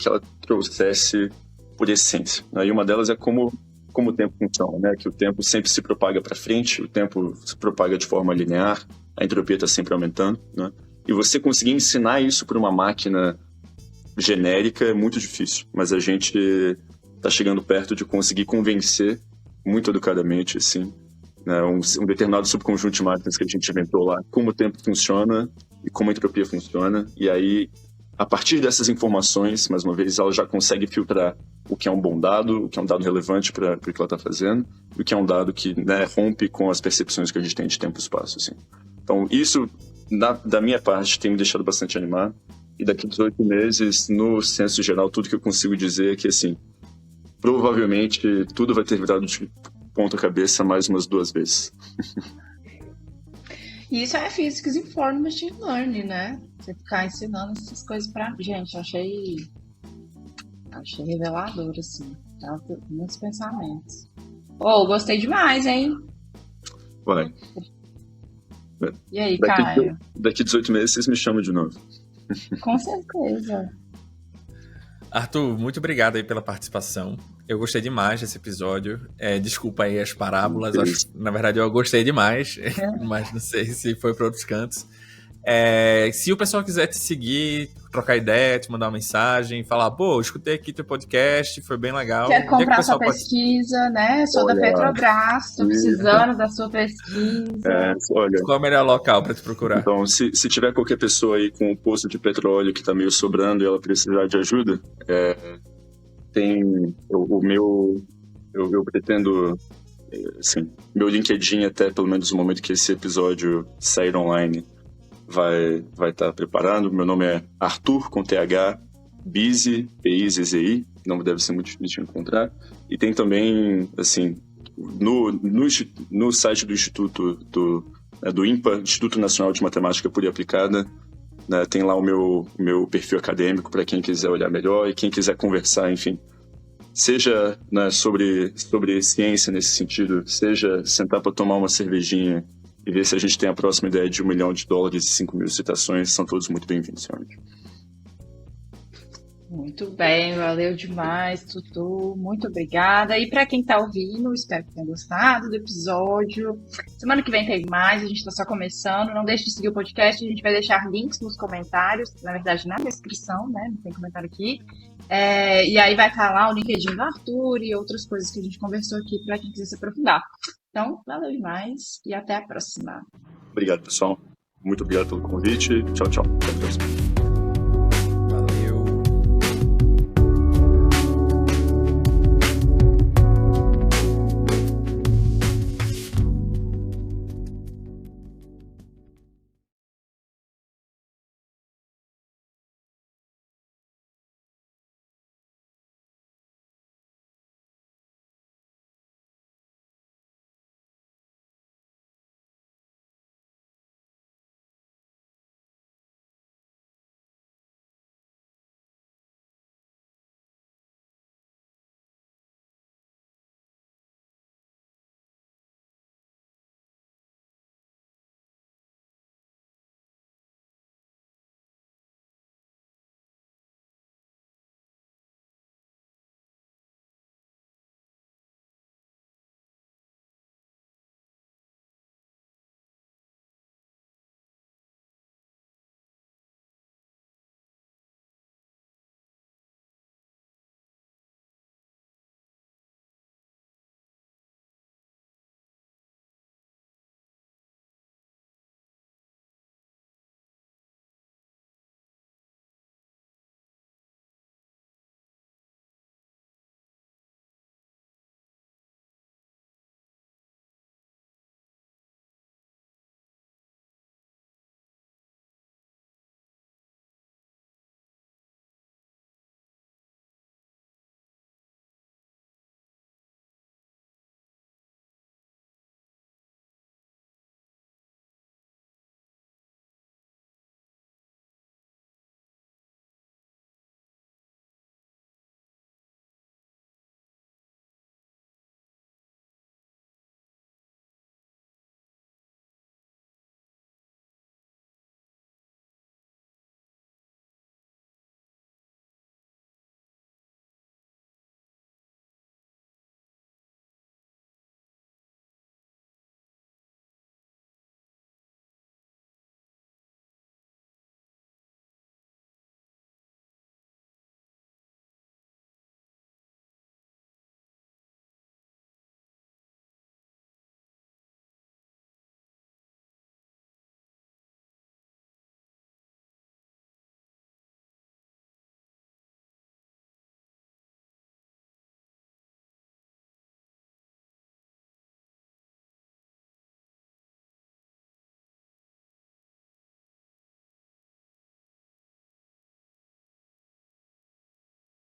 S3: trouxesse por essência, né? E uma delas é como o tempo funciona, né? Que o tempo sempre se propaga para frente, o tempo se propaga de forma linear, a entropia está sempre aumentando, né? E você conseguir ensinar isso para uma máquina genérica é muito difícil, mas a gente está chegando perto de conseguir convencer muito educadamente, assim, né, um determinado subconjunto de máquinas que a gente inventou lá, como o tempo funciona e como a entropia funciona, e aí, a partir dessas informações, mais uma vez, ela já consegue filtrar o que é um bom dado, o que é um dado relevante para o que ela está fazendo, e o que é um dado que, né, rompe com as percepções que a gente tem de tempo e espaço, assim. Então, isso, da minha parte, tem me deixado bastante animado. E daqui a 18 meses, no senso geral, tudo que eu consigo dizer é que, assim, provavelmente tudo vai ter virado de ponta cabeça mais umas 2 vezes.
S1: E isso é Physics Informed Machine Learning, né? Você ficar ensinando essas coisas pra gente. Achei revelador, assim. Muitos pensamentos. Oh, gostei demais, hein?
S3: Vai.
S1: E aí, Caio?
S3: Daqui 18 meses vocês me chamam de novo.
S1: Com certeza.
S2: Arthur, muito obrigado aí pela participação. Eu gostei demais desse episódio. Desculpa aí as parábolas. Na verdade, eu gostei demais, mas não sei se foi para outros cantos. Se o pessoal quiser te seguir, trocar ideia, te mandar uma mensagem, falar, pô, escutei aqui teu podcast, foi bem legal.
S1: Quer comprar sua pesquisa, né? Sou da Petrobras, tô precisando da sua pesquisa.
S2: Qual é o melhor local para te procurar?
S3: Então, se tiver qualquer pessoa aí com um poço de petróleo que tá meio sobrando e ela precisar de ajuda, tem eu pretendo, assim, meu LinkedIn até pelo menos no momento que esse episódio sair online vai estar preparado. Meu nome é Arthur, com TH, Bizzi, P-I-Z-Z-I, não deve ser muito difícil de encontrar. E tem também, assim, no site do Instituto do INPA, Instituto Nacional de Matemática Pura e Aplicada, né, tem lá o meu perfil acadêmico para quem quiser olhar melhor e quem quiser conversar, enfim. Seja, né, sobre ciência nesse sentido, seja sentar para tomar uma cervejinha e ver se a gente tem a próxima ideia de $1 milhão e 5.000 citações, são todos muito bem-vindos, realmente.
S1: Muito bem, valeu demais, Tutu, muito obrigada. E para quem está ouvindo, espero que tenha gostado do episódio. Semana que vem tem mais, a gente está só começando. Não deixe de seguir o podcast, a gente vai deixar links nos comentários, na verdade na descrição, né? Não tem comentário aqui. E aí vai estar lá o LinkedIn do Arthur e outras coisas que a gente conversou aqui para quem quiser se aprofundar. Então, valeu demais e até a próxima.
S3: Obrigado, pessoal. Muito obrigado pelo convite. Tchau, tchau. Até a próxima.